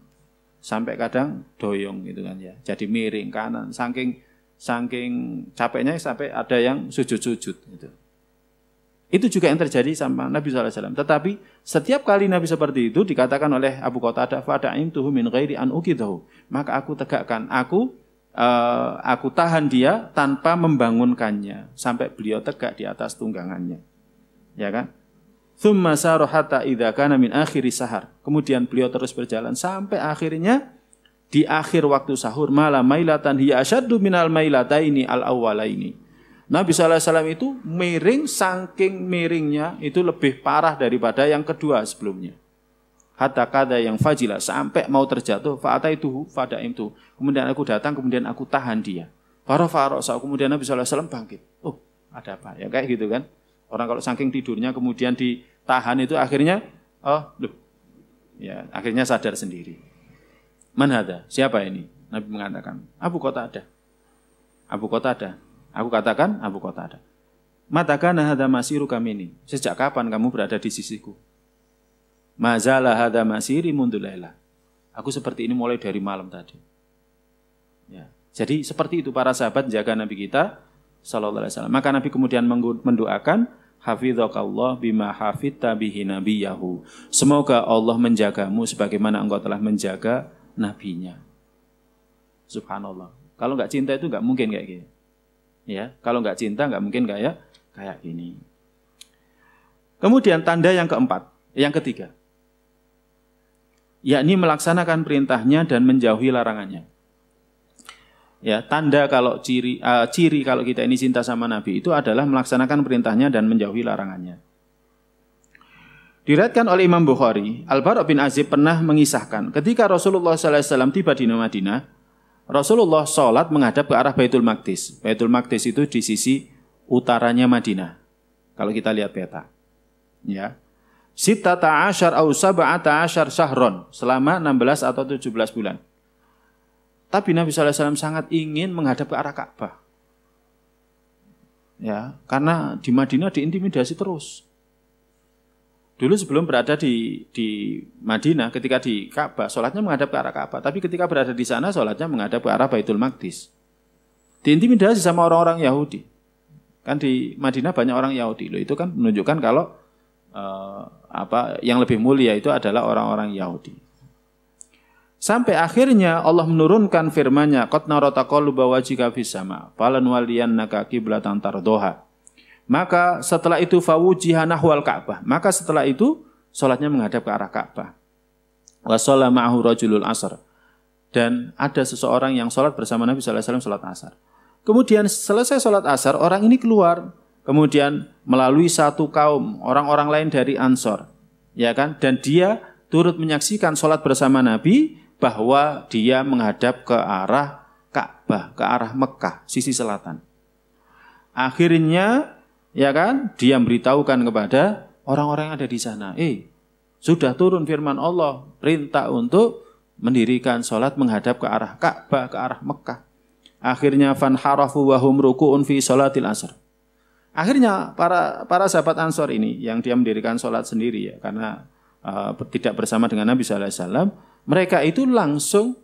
sampai kadang doyong gitu kan ya. Jadi miring kanan, saking capeknya sampai ada yang sujud-sujud gitu. Itu juga yang terjadi sama Nabi SAW. Tetapi setiap kali Nabi seperti itu dikatakan oleh Abu Qatadah fada'imtuhu min ghairi an uqidahu. Maka aku tegakkan, aku tahan dia tanpa membangunkannya sampai beliau tegak di atas tunggangannya. Ya kan? Tsumma sara hatta idza kana min akhir sahar. Kemudian beliau terus berjalan sampai akhirnya di akhir waktu sahur, mala mailatan hiya asyaddu minal mailataini al-awwalaini. Nabi SAW itu miring, saking miringnya itu lebih parah daripada yang kedua sebelumnya. Hatta kada yang fajilah, sampai mau terjatuh, fa'ataituhu fada'imtu. Kemudian aku datang, kemudian aku tahan dia. Farafa'arasa, kemudian Nabi SAW bangkit. Oh, ada apa? Ya kayak gitu kan. Orang kalau saking tidurnya kemudian ditahan itu akhirnya, ya akhirnya sadar sendiri. Man hada? Siapa ini? Nabi mengatakan, Abu Qatadah. Abu Qatadah. Aku katakan, Abu Qatadah. Matakana hada masiru kamini. Sejak kapan kamu berada di sisiku? Mazala hada masiri mundu laila. Aku seperti ini mulai dari malam tadi. Ya. Jadi seperti itu para sahabat jaga Nabi kita sallallahu alaihi wasallam. Maka Nabi kemudian mendoakan hafizakallah bima hafidta bihi nabiyahu. Semoga Allah menjagamu sebagaimana engkau telah menjaga nabinya. Subhanallah. Kalau enggak cinta itu enggak mungkin kayak gini. Ya, kalau enggak cinta enggak mungkin kayak gini. Kemudian tanda yang keempat, yang ketiga, yakni melaksanakan perintahnya dan menjauhi larangannya. Ya, tanda kalau ciri kalau kita ini cinta sama Nabi itu adalah melaksanakan perintahnya dan menjauhi larangannya. Diriwayatkan oleh Imam Bukhari, Al-Bara' bin Azib pernah mengisahkan ketika Rasulullah SAW tiba di Madinah, Rasulullah sholat menghadap ke arah Baitul Maqdis. Baitul Maqdis itu di sisi utaranya Madinah. Kalau kita lihat peta. Ya. Sittata asyar au sab'ata asyar syahron. Selama 16 atau 17 bulan. Tapi Nabi SAW sangat ingin menghadap ke arah Ka'bah. Ya, karena di Madinah diintimidasi terus. Dulu sebelum berada di Madinah, ketika di Ka'bah, sholatnya menghadap ke arah Ka'bah. Tapi ketika berada di sana, sholatnya menghadap ke arah Baitul Maqdis. Diintimidasi sama orang-orang Yahudi. Kan di Madinah banyak orang Yahudi. Loh, itu kan menunjukkan kalau yang lebih mulia itu adalah orang-orang Yahudi. Sampai akhirnya Allah menurunkan firman-Nya, "Qad nara taqalluba wajhika fis sama, falanwalliyannaka qiblatan tardoha." Maka setelah itu fawujiha nahwal Ka'bah. Maka setelah itu salatnya menghadap ke arah Ka'bah. Wa shalla ma'ahu rajulul asr. Dan ada seseorang yang salat bersama Nabi sallallahu alaihi wasallam salat asar. Kemudian selesai salat asar, orang ini keluar. Kemudian melalui satu kaum orang-orang lain dari Ansor. Ya kan? Dan dia turut menyaksikan salat bersama Nabi bahwa dia menghadap ke arah Ka'bah, ke arah Mekah, sisi selatan. Akhirnya ya kan, dia memberitahukan kepada orang-orang yang ada di sana, sudah turun firman Allah, perintah untuk mendirikan sholat menghadap ke arah Ka'bah, ke arah Mekah. Akhirnya fanharafu wa hum ruku'un fi sholatil asr. Akhirnya para sahabat Ansor ini yang dia mendirikan sholat sendiri ya, karena tidak bersama dengan Nabi sallallahu alaihi wasallam, mereka itu langsung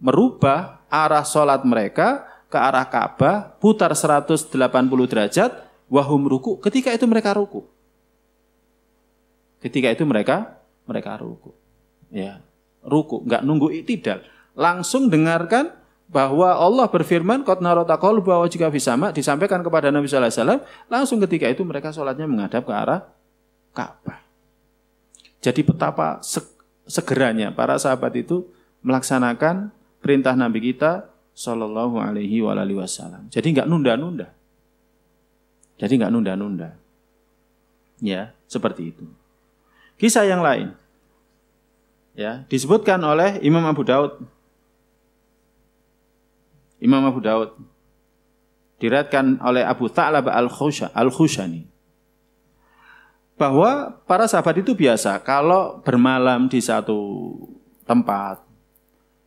merubah arah sholat mereka ke arah Ka'bah, putar 180 derajat. Wahum ruku, ketika itu mereka ruku. Ketika itu mereka ruku. Ya, ruku, enggak nunggu iktidal. Langsung dengarkan bahwa Allah berfirman, "Qad nara taqalluba wajhika fis sama", disampaikan kepada Nabi sallallahu alaihi wasallam, langsung ketika itu mereka sholatnya menghadap ke arah Ka'bah. Jadi betapa segeranya para sahabat itu melaksanakan perintah Nabi kita sallallahu alaihi wasallam. Jadi enggak nunda-nunda. Jadi nggak nunda-nunda. Ya, seperti itu. Kisah yang lain. Ya, disebutkan oleh Imam Abu Daud. Imam Abu Daud diriwayatkan oleh Abu Tha'labah Al-Khushani bahwa para sahabat itu biasa kalau bermalam di satu tempat,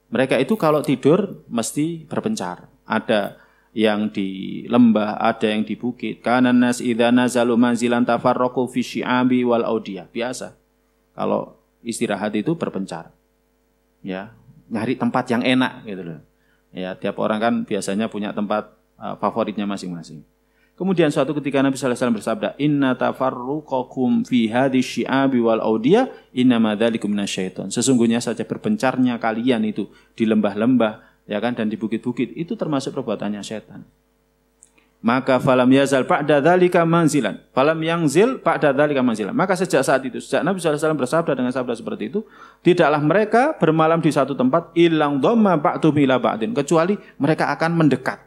mereka itu kalau tidur mesti berpencar. Ada yang di lembah, ada yang di bukit. Kana nas idza nazalu manzilan tafarraqu fi syi'abi wal audiyah. Biasa. Kalau istirahat itu berpencar. Ya, nyari tempat yang enak gitu loh. Ya, tiap orang kan biasanya punya tempat favoritnya masing-masing. Kemudian suatu ketika Nabi sallallahu alaihi wasallam bersabda, "Inna tafarruqakum fi hadhihi syi'abi wal audiyah innama dzalikum minasyaiton." Sesungguhnya saja berpencarnya kalian itu di lembah-lembah, ya kan, dan di bukit-bukit itu termasuk perbuatannya setan. Maka falam yazal ba'da dzalika manzilan. Falam yangzil ba'da dzalika manzilan. Maka sejak saat itu, sejak Nabi sallallahu alaihi wasallam bersabda dengan sabda seperti itu, tidaklah mereka bermalam di satu tempat ilang dhamma ba'dhum ila ba'din, kecuali mereka akan mendekat.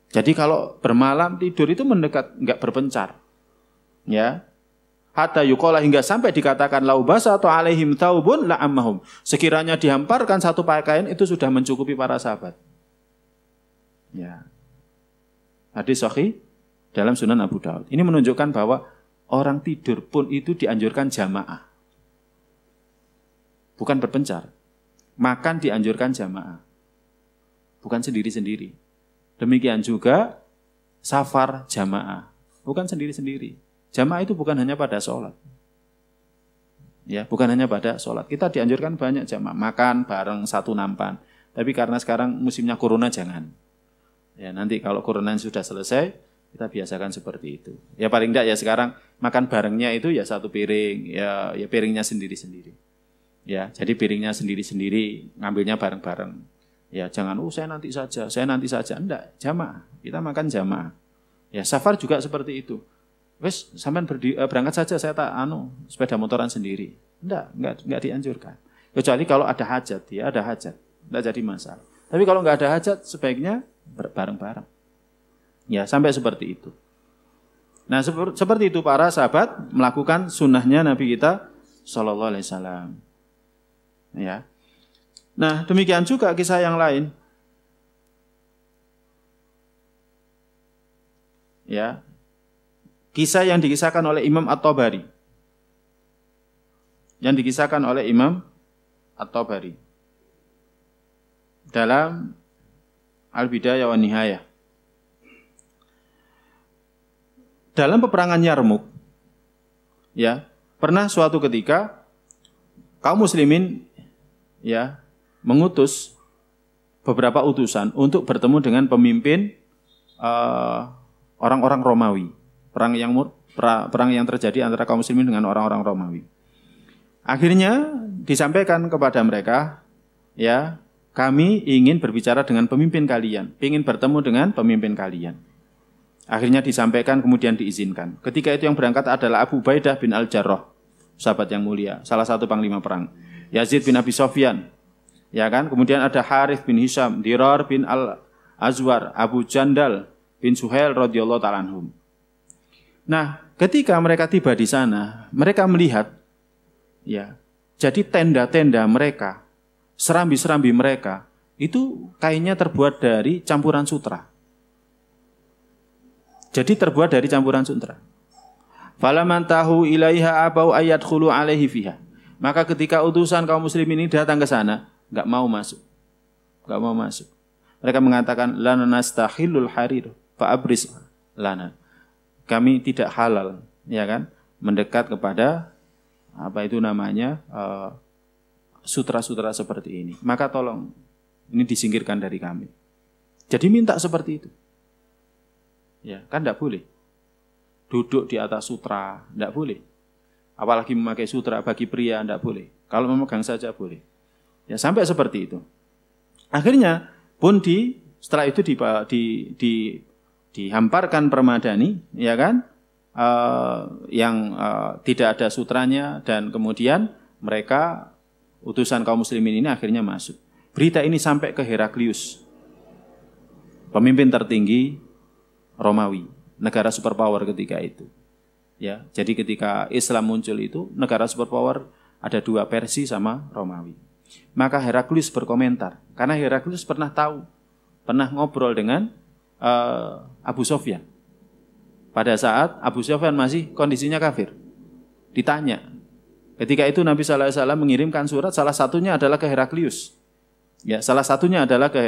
Jadi kalau bermalam tidur itu mendekat, enggak berpencar. Ya. Hatta yuqala, hingga sampai dikatakan lau basatu alaihim taubun la ammahum. Sekiranya dihamparkan satu pakaian itu sudah mencukupi para sahabat. Ya. Hadis sahih dalam Sunan Abu Daud. Ini menunjukkan bahwa orang tidur pun itu dianjurkan jamaah. Bukan berpencar. Makan dianjurkan jamaah. Bukan sendiri-sendiri. Demikian juga safar jamaah. Bukan sendiri-sendiri. Jamaah itu bukan hanya pada sholat. Ya, bukan hanya pada sholat. Kita dianjurkan banyak jamaah. Makan bareng satu nampan. Tapi karena sekarang musimnya corona jangan. Ya, nanti kalau corona sudah selesai, kita biasakan seperti itu. Ya paling tidak ya sekarang makan barengnya itu ya satu piring. Ya piringnya sendiri-sendiri. Ya, jadi piringnya sendiri-sendiri, ngambilnya bareng-bareng. Ya, jangan saya nanti saja. Enggak, jamaah. Kita makan jamaah. Ya, safar juga seperti itu. Wes, sampean berangkat saja, saya tak sepeda motoran sendiri. Enggak dianjurkan. Kecuali kalau ada hajat, ya ada hajat. Enggak jadi masalah. Tapi kalau enggak ada hajat, sebaiknya bareng-bareng. Ya, sampai seperti itu. Nah, seperti itu para sahabat melakukan sunnahnya Nabi kita sallallahu alaihi wasallam. Ya. Nah, demikian juga kisah yang lain. Ya. Kisah yang dikisahkan oleh Imam At-Tabari. Yang dikisahkan oleh Imam At-Tabari dalam Al-Bidayah wa Nihayah. dalam peperangan Yarmuk, ya, pernah suatu ketika kaum muslimin ya mengutus beberapa utusan untuk bertemu dengan pemimpin orang-orang Romawi. Perang yang terjadi antara kaum muslimin dengan orang-orang Romawi. Akhirnya disampaikan kepada mereka, ya, kami ingin berbicara dengan pemimpin kalian, ingin bertemu dengan pemimpin kalian. Akhirnya disampaikan, kemudian diizinkan. Ketika itu yang berangkat adalah Abu Ubaidah bin Al-Jarrah, sahabat yang mulia, salah satu panglima perang. Yazid bin Abi Sofyan, ya kan? Kemudian ada Harith bin Hisham, Dirar bin Al-Azwar, Abu Jandal bin Suhail radhiyallahu ta'ala anhum. Nah, ketika mereka tiba di sana, mereka melihat, ya, jadi tenda-tenda mereka, serambi-serambi mereka, itu kainnya terbuat dari campuran sutra. Jadi terbuat dari campuran sutra. Falaman tahu ilaiha abau ayadkhulu alaihi fiha. Maka ketika utusan kaum muslimin ini datang ke sana, enggak mau masuk. Enggak mau masuk. Mereka mengatakan lana nastahilul harir fa abris lana. Kami tidak halal, ya kan? Mendekat kepada apa itu namanya? Sutra-sutra seperti ini. Maka tolong ini disingkirkan dari kami. Jadi minta seperti itu. Ya, kan enggak boleh. Duduk di atas sutra, enggak boleh. Apalagi memakai sutra bagi pria, enggak boleh. Kalau memegang saja boleh. Ya, sampai seperti itu. Akhirnya pun setelah itu dihamparkan permadani, ya kan? Yang tidak ada sutranya, dan kemudian mereka utusan kaum muslimin ini akhirnya masuk. Berita ini sampai ke Heraklius, pemimpin tertinggi Romawi, negara superpower ketika itu. Ya, jadi ketika Islam muncul itu, negara superpower ada dua, Persia sama Romawi. Maka Heraklius berkomentar, karena Heraklius pernah ngobrol dengan Abu Sofyan. Pada saat Abu Sofyan masih kondisinya kafir. Ditanya. Ketika itu Nabi SAW mengirimkan surat, salah satunya adalah ke Heraklius. Ya, salah satunya adalah ke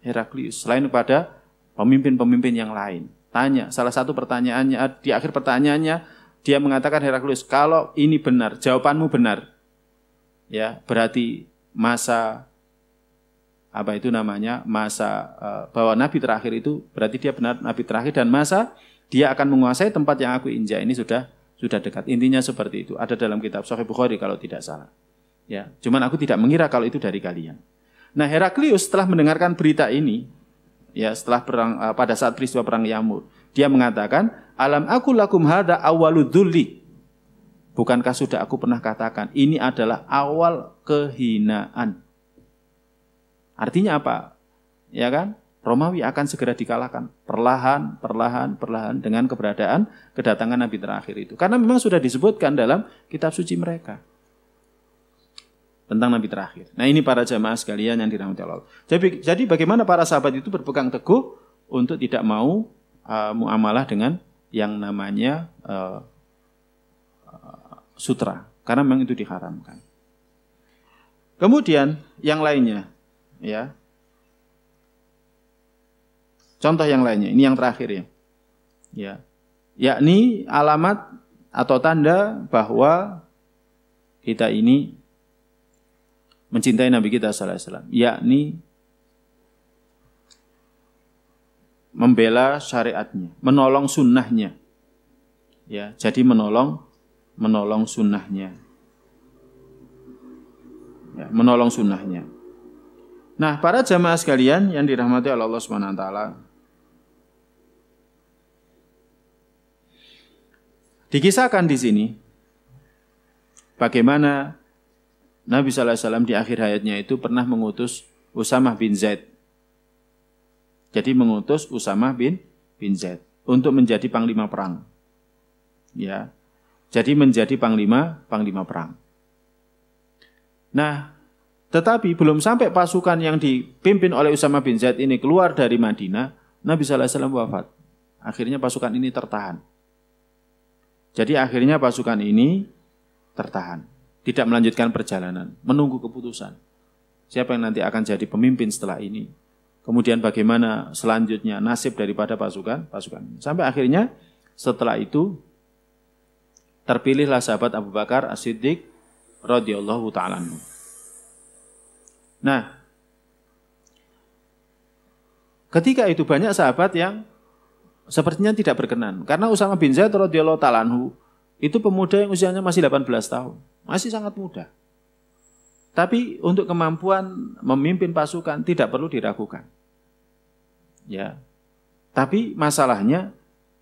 Heraklius. Selain pada pemimpin-pemimpin yang lain. Tanya, salah satu pertanyaannya, di akhir pertanyaannya, dia mengatakan, Heraklius, kalau ini benar, jawabanmu benar, ya, berarti masa bahwa Nabi terakhir itu, berarti dia benar Nabi terakhir, dan masa dia akan menguasai tempat yang aku injak ini sudah dekat. Intinya seperti itu. Ada dalam kitab Sahih Bukhari kalau tidak salah. Ya, cuman aku tidak mengira kalau itu dari kalian. Nah, Heraklius setelah mendengarkan berita ini, ya, setelah pada saat peristiwa perang Yarmuk, dia mengatakan, alam aku lakum hadza awwaludzulli. Bukankah sudah aku pernah katakan, ini adalah awal kehinaan. Artinya apa? Ya kan? Romawi akan segera dikalahkan. Perlahan dengan kedatangan Nabi terakhir itu. Karena memang sudah disebutkan dalam kitab suci mereka tentang Nabi terakhir. Nah, ini para jamaah sekalian yang dirahmati Allah. Jadi bagaimana para sahabat itu berpegang teguh untuk tidak mau muamalah dengan yang namanya sutra. Karena memang itu diharamkan. Kemudian yang lainnya, ya. Contoh yang lainnya, ini yang terakhir ya. Ya. Yakni alamat atau tanda bahwa kita ini mencintai Nabi kita sallallahu alaihi wasallam, yakni membela syariatnya, menolong sunnahnya. Ya, jadi menolong sunnahnya. Ya, menolong sunnahnya. Nah, para jamaah sekalian yang dirahmati oleh Allah Subhanahu wa taala, dikisahkan di sini bagaimana Nabi sallallahu alaihi wasallam di akhir hayatnya itu pernah mengutus Usamah bin Zaid. Jadi mengutus Usamah bin Zaid untuk menjadi panglima perang. Ya. Jadi menjadi panglima perang. Nah, tetapi belum sampai pasukan yang dipimpin oleh Usamah bin Zaid ini keluar dari Madinah, Nabi sallallahu alaihi wasallam wafat. Akhirnya pasukan ini tertahan. Jadi akhirnya pasukan ini tertahan, tidak melanjutkan perjalanan, menunggu keputusan. Siapa yang nanti akan jadi pemimpin setelah ini? Kemudian bagaimana selanjutnya nasib daripada pasukan ini? Sampai akhirnya setelah itu terpilihlah sahabat Abu Bakar As-Siddiq radhiyallahu ta'ala anhu. Nah, ketika itu banyak sahabat yang sepertinya tidak berkenan. Karena Usama bin Zaid radhiyallahu ta'ala anhu itu pemuda yang usianya masih 18 tahun. Masih sangat muda. Tapi untuk kemampuan memimpin pasukan tidak perlu diragukan. Ya. Tapi masalahnya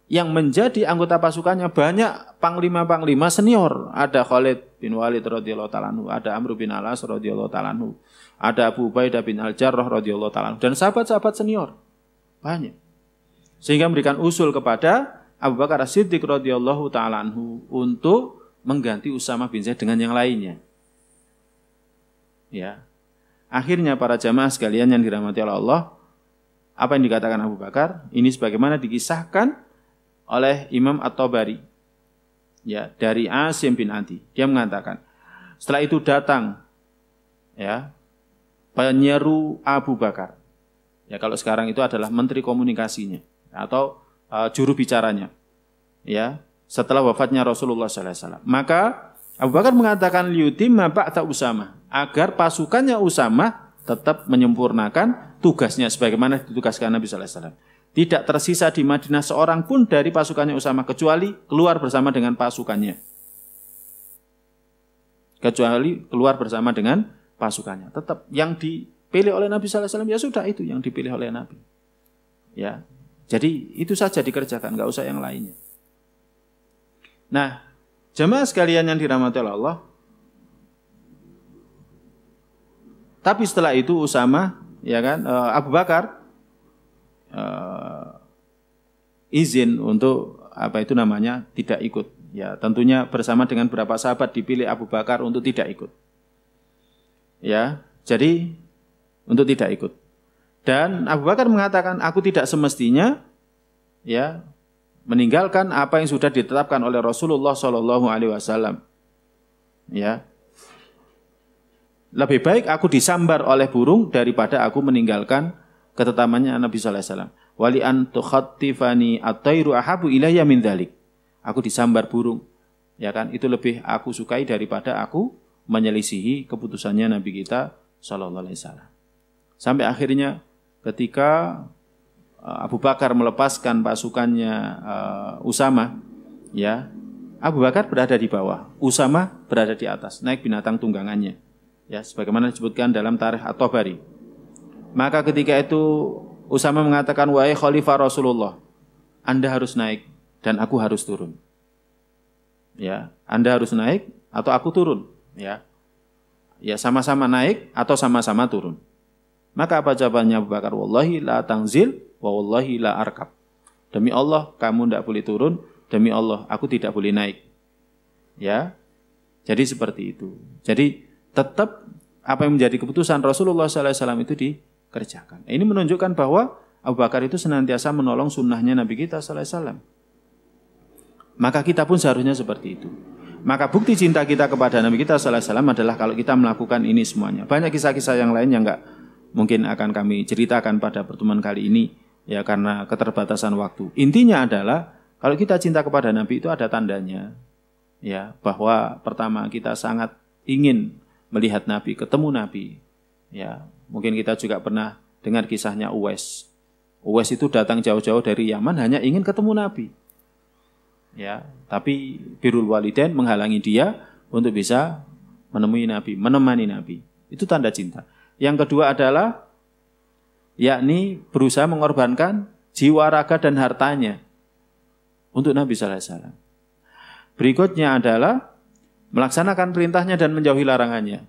yang menjadi anggota pasukannya banyak panglima-panglima senior. Ada Khalid bin Walid radhiyallahu ta'ala anhu, ada Amr bin Al-As radhiyallahu ta'ala anhu, ada Abu Ubaidah bin Al-Jarrah radhiyallahu ta'ala anhu, dan sahabat-sahabat senior. Banyak. Sehingga memberikan usul kepada Abu Bakar As-Siddiq radhiyallahu ta'ala anhu untuk mengganti Usama bin Zaid dengan yang lainnya. Ya. Akhirnya para jamaah sekalian yang dirahmati oleh Allah, apa yang dikatakan Abu Bakar ini sebagaimana dikisahkan oleh Imam At-Tabari, ya, dari Asim bin Adi. Dia mengatakan, setelah itu datang, ya, penyeru Abu Bakar. Ya, kalau sekarang itu adalah menteri komunikasinya atau juru bicaranya. Ya, setelah wafatnya Rasulullah SAW. Maka Abu Bakar mengatakan liyutimma ba'da Usama, agar pasukannya Usama tetap menyempurnakan tugasnya sebagaimana ditugaskan Nabi SAW. Tidak tersisa di Madinah seorang pun dari pasukannya Usama kecuali keluar bersama dengan pasukannya. Kecuali keluar bersama dengan pasukannya. Tetap yang dipilih oleh Nabi SAW ya sudah itu yang dipilih oleh Nabi. Ya, jadi itu saja dikerjakan, nggak usah yang lainnya. Nah, jemaah sekalian yang dirahmati oleh Allah. Tapi setelah itu Usama, ya kan, Abu Bakar izin untuk tidak ikut. Ya, tentunya bersama dengan beberapa sahabat dipilih Abu Bakar untuk tidak ikut. Ya, jadi untuk tidak ikut. Dan Abu Bakar mengatakan, aku tidak semestinya ya meninggalkan apa yang sudah ditetapkan oleh Rasulullah SAW. Ya, lebih baik aku disambar oleh burung daripada aku meninggalkan ketetapannya Nabi sallallahu alaihi wasallam. Wali an tukhattifani at-tairu ahabu ilayya min dzalik. Aku disambar burung. Ya kan? Itu lebih aku sukai daripada aku menyelisihi keputusannya Nabi kita sallallahu alaihi wasallam. Sampai akhirnya ketika Abu Bakar melepaskan pasukannya Usama, ya, Abu Bakar berada di bawah, Usama berada di atas, naik binatang tunggangannya. Ya, sebagaimana disebutkan dalam Tarikh At-Tabari. Maka ketika itu Usama mengatakan, wahai Khalifah Rasulullah, Anda harus naik dan aku harus turun. Ya, Anda harus naik atau aku turun. Ya, ya sama-sama naik atau sama-sama turun. Maka apa jawabannya Abu Bakar? Wallahi la tanzil wa wallahi la arkab. Demi Allah kamu tidak boleh turun, demi Allah aku tidak boleh naik. Ya, jadi seperti itu. Jadi tetap apa yang menjadi keputusan Rasulullah SAW itu dikerjakan. Ini menunjukkan bahwa Abu Bakar itu senantiasa menolong sunnahnya Nabi kita SAW. Maka kita pun seharusnya seperti itu. Maka bukti cinta kita kepada Nabi kita SAW adalah kalau kita melakukan ini semuanya. Banyak kisah-kisah yang lain yang enggak mungkin akan kami ceritakan pada pertemuan kali ini, ya karena keterbatasan waktu. Intinya adalah kalau kita cinta kepada Nabi itu ada tandanya, ya, bahwa pertama kita sangat ingin melihat Nabi, ketemu Nabi. Ya, mungkin kita juga pernah dengar kisahnya Uwais. Uwais itu datang jauh-jauh dari Yaman hanya ingin ketemu Nabi. Ya, tapi birrul walidain menghalangi dia untuk bisa menemui Nabi, menemani Nabi. Itu tanda cinta. Yang kedua adalah yakni berusaha mengorbankan jiwa, raga dan hartanya untuk Nabi sallallahu alaihi wasallam. Berikutnya adalah melaksanakan perintahnya dan menjauhi larangannya.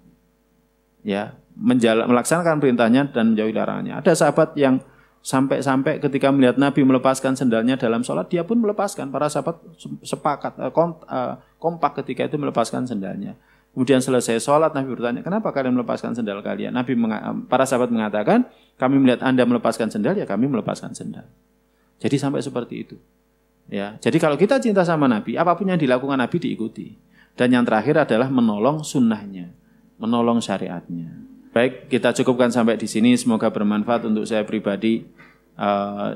Ya, melaksanakan perintahnya dan menjauhi larangannya. Ada sahabat yang sampai ketika melihat Nabi melepaskan sendalnya dalam sholat, dia pun melepaskan. Para sahabat sepakat, kompak ketika itu melepaskan sendalnya. Kemudian selesai sholat, Nabi bertanya, kenapa kalian melepaskan sendal kalian? Para sahabat mengatakan, kami melihat Anda melepaskan sendal, ya kami melepaskan sendal. Jadi sampai seperti itu. Ya, jadi kalau kita cinta sama Nabi, apapun yang dilakukan Nabi diikuti. Dan yang terakhir adalah menolong sunnahnya, menolong syariatnya. Baik, kita cukupkan sampai di sini. Semoga bermanfaat untuk saya pribadi.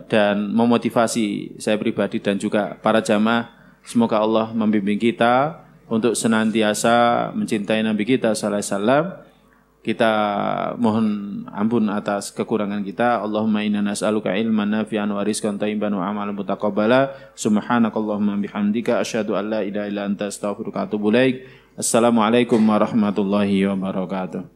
dan memotivasi saya pribadi dan juga para jamaah. Semoga Allah membimbing kita untuk senantiasa mencintai Nabi kita sallallahu alaihi wasallam. Kita mohon ampun atas kekurangan kita. Allahumma inna nas'aluka ilman nafi'an wa rizqan thayyiban wa amalan mutaqabbala. Subhanakallahumma bihamdika asyhadu an la ilaha illa anta astaghfiruka wa atubu ilaik. Assalamualaikum warahmatullahi wabarakatuh.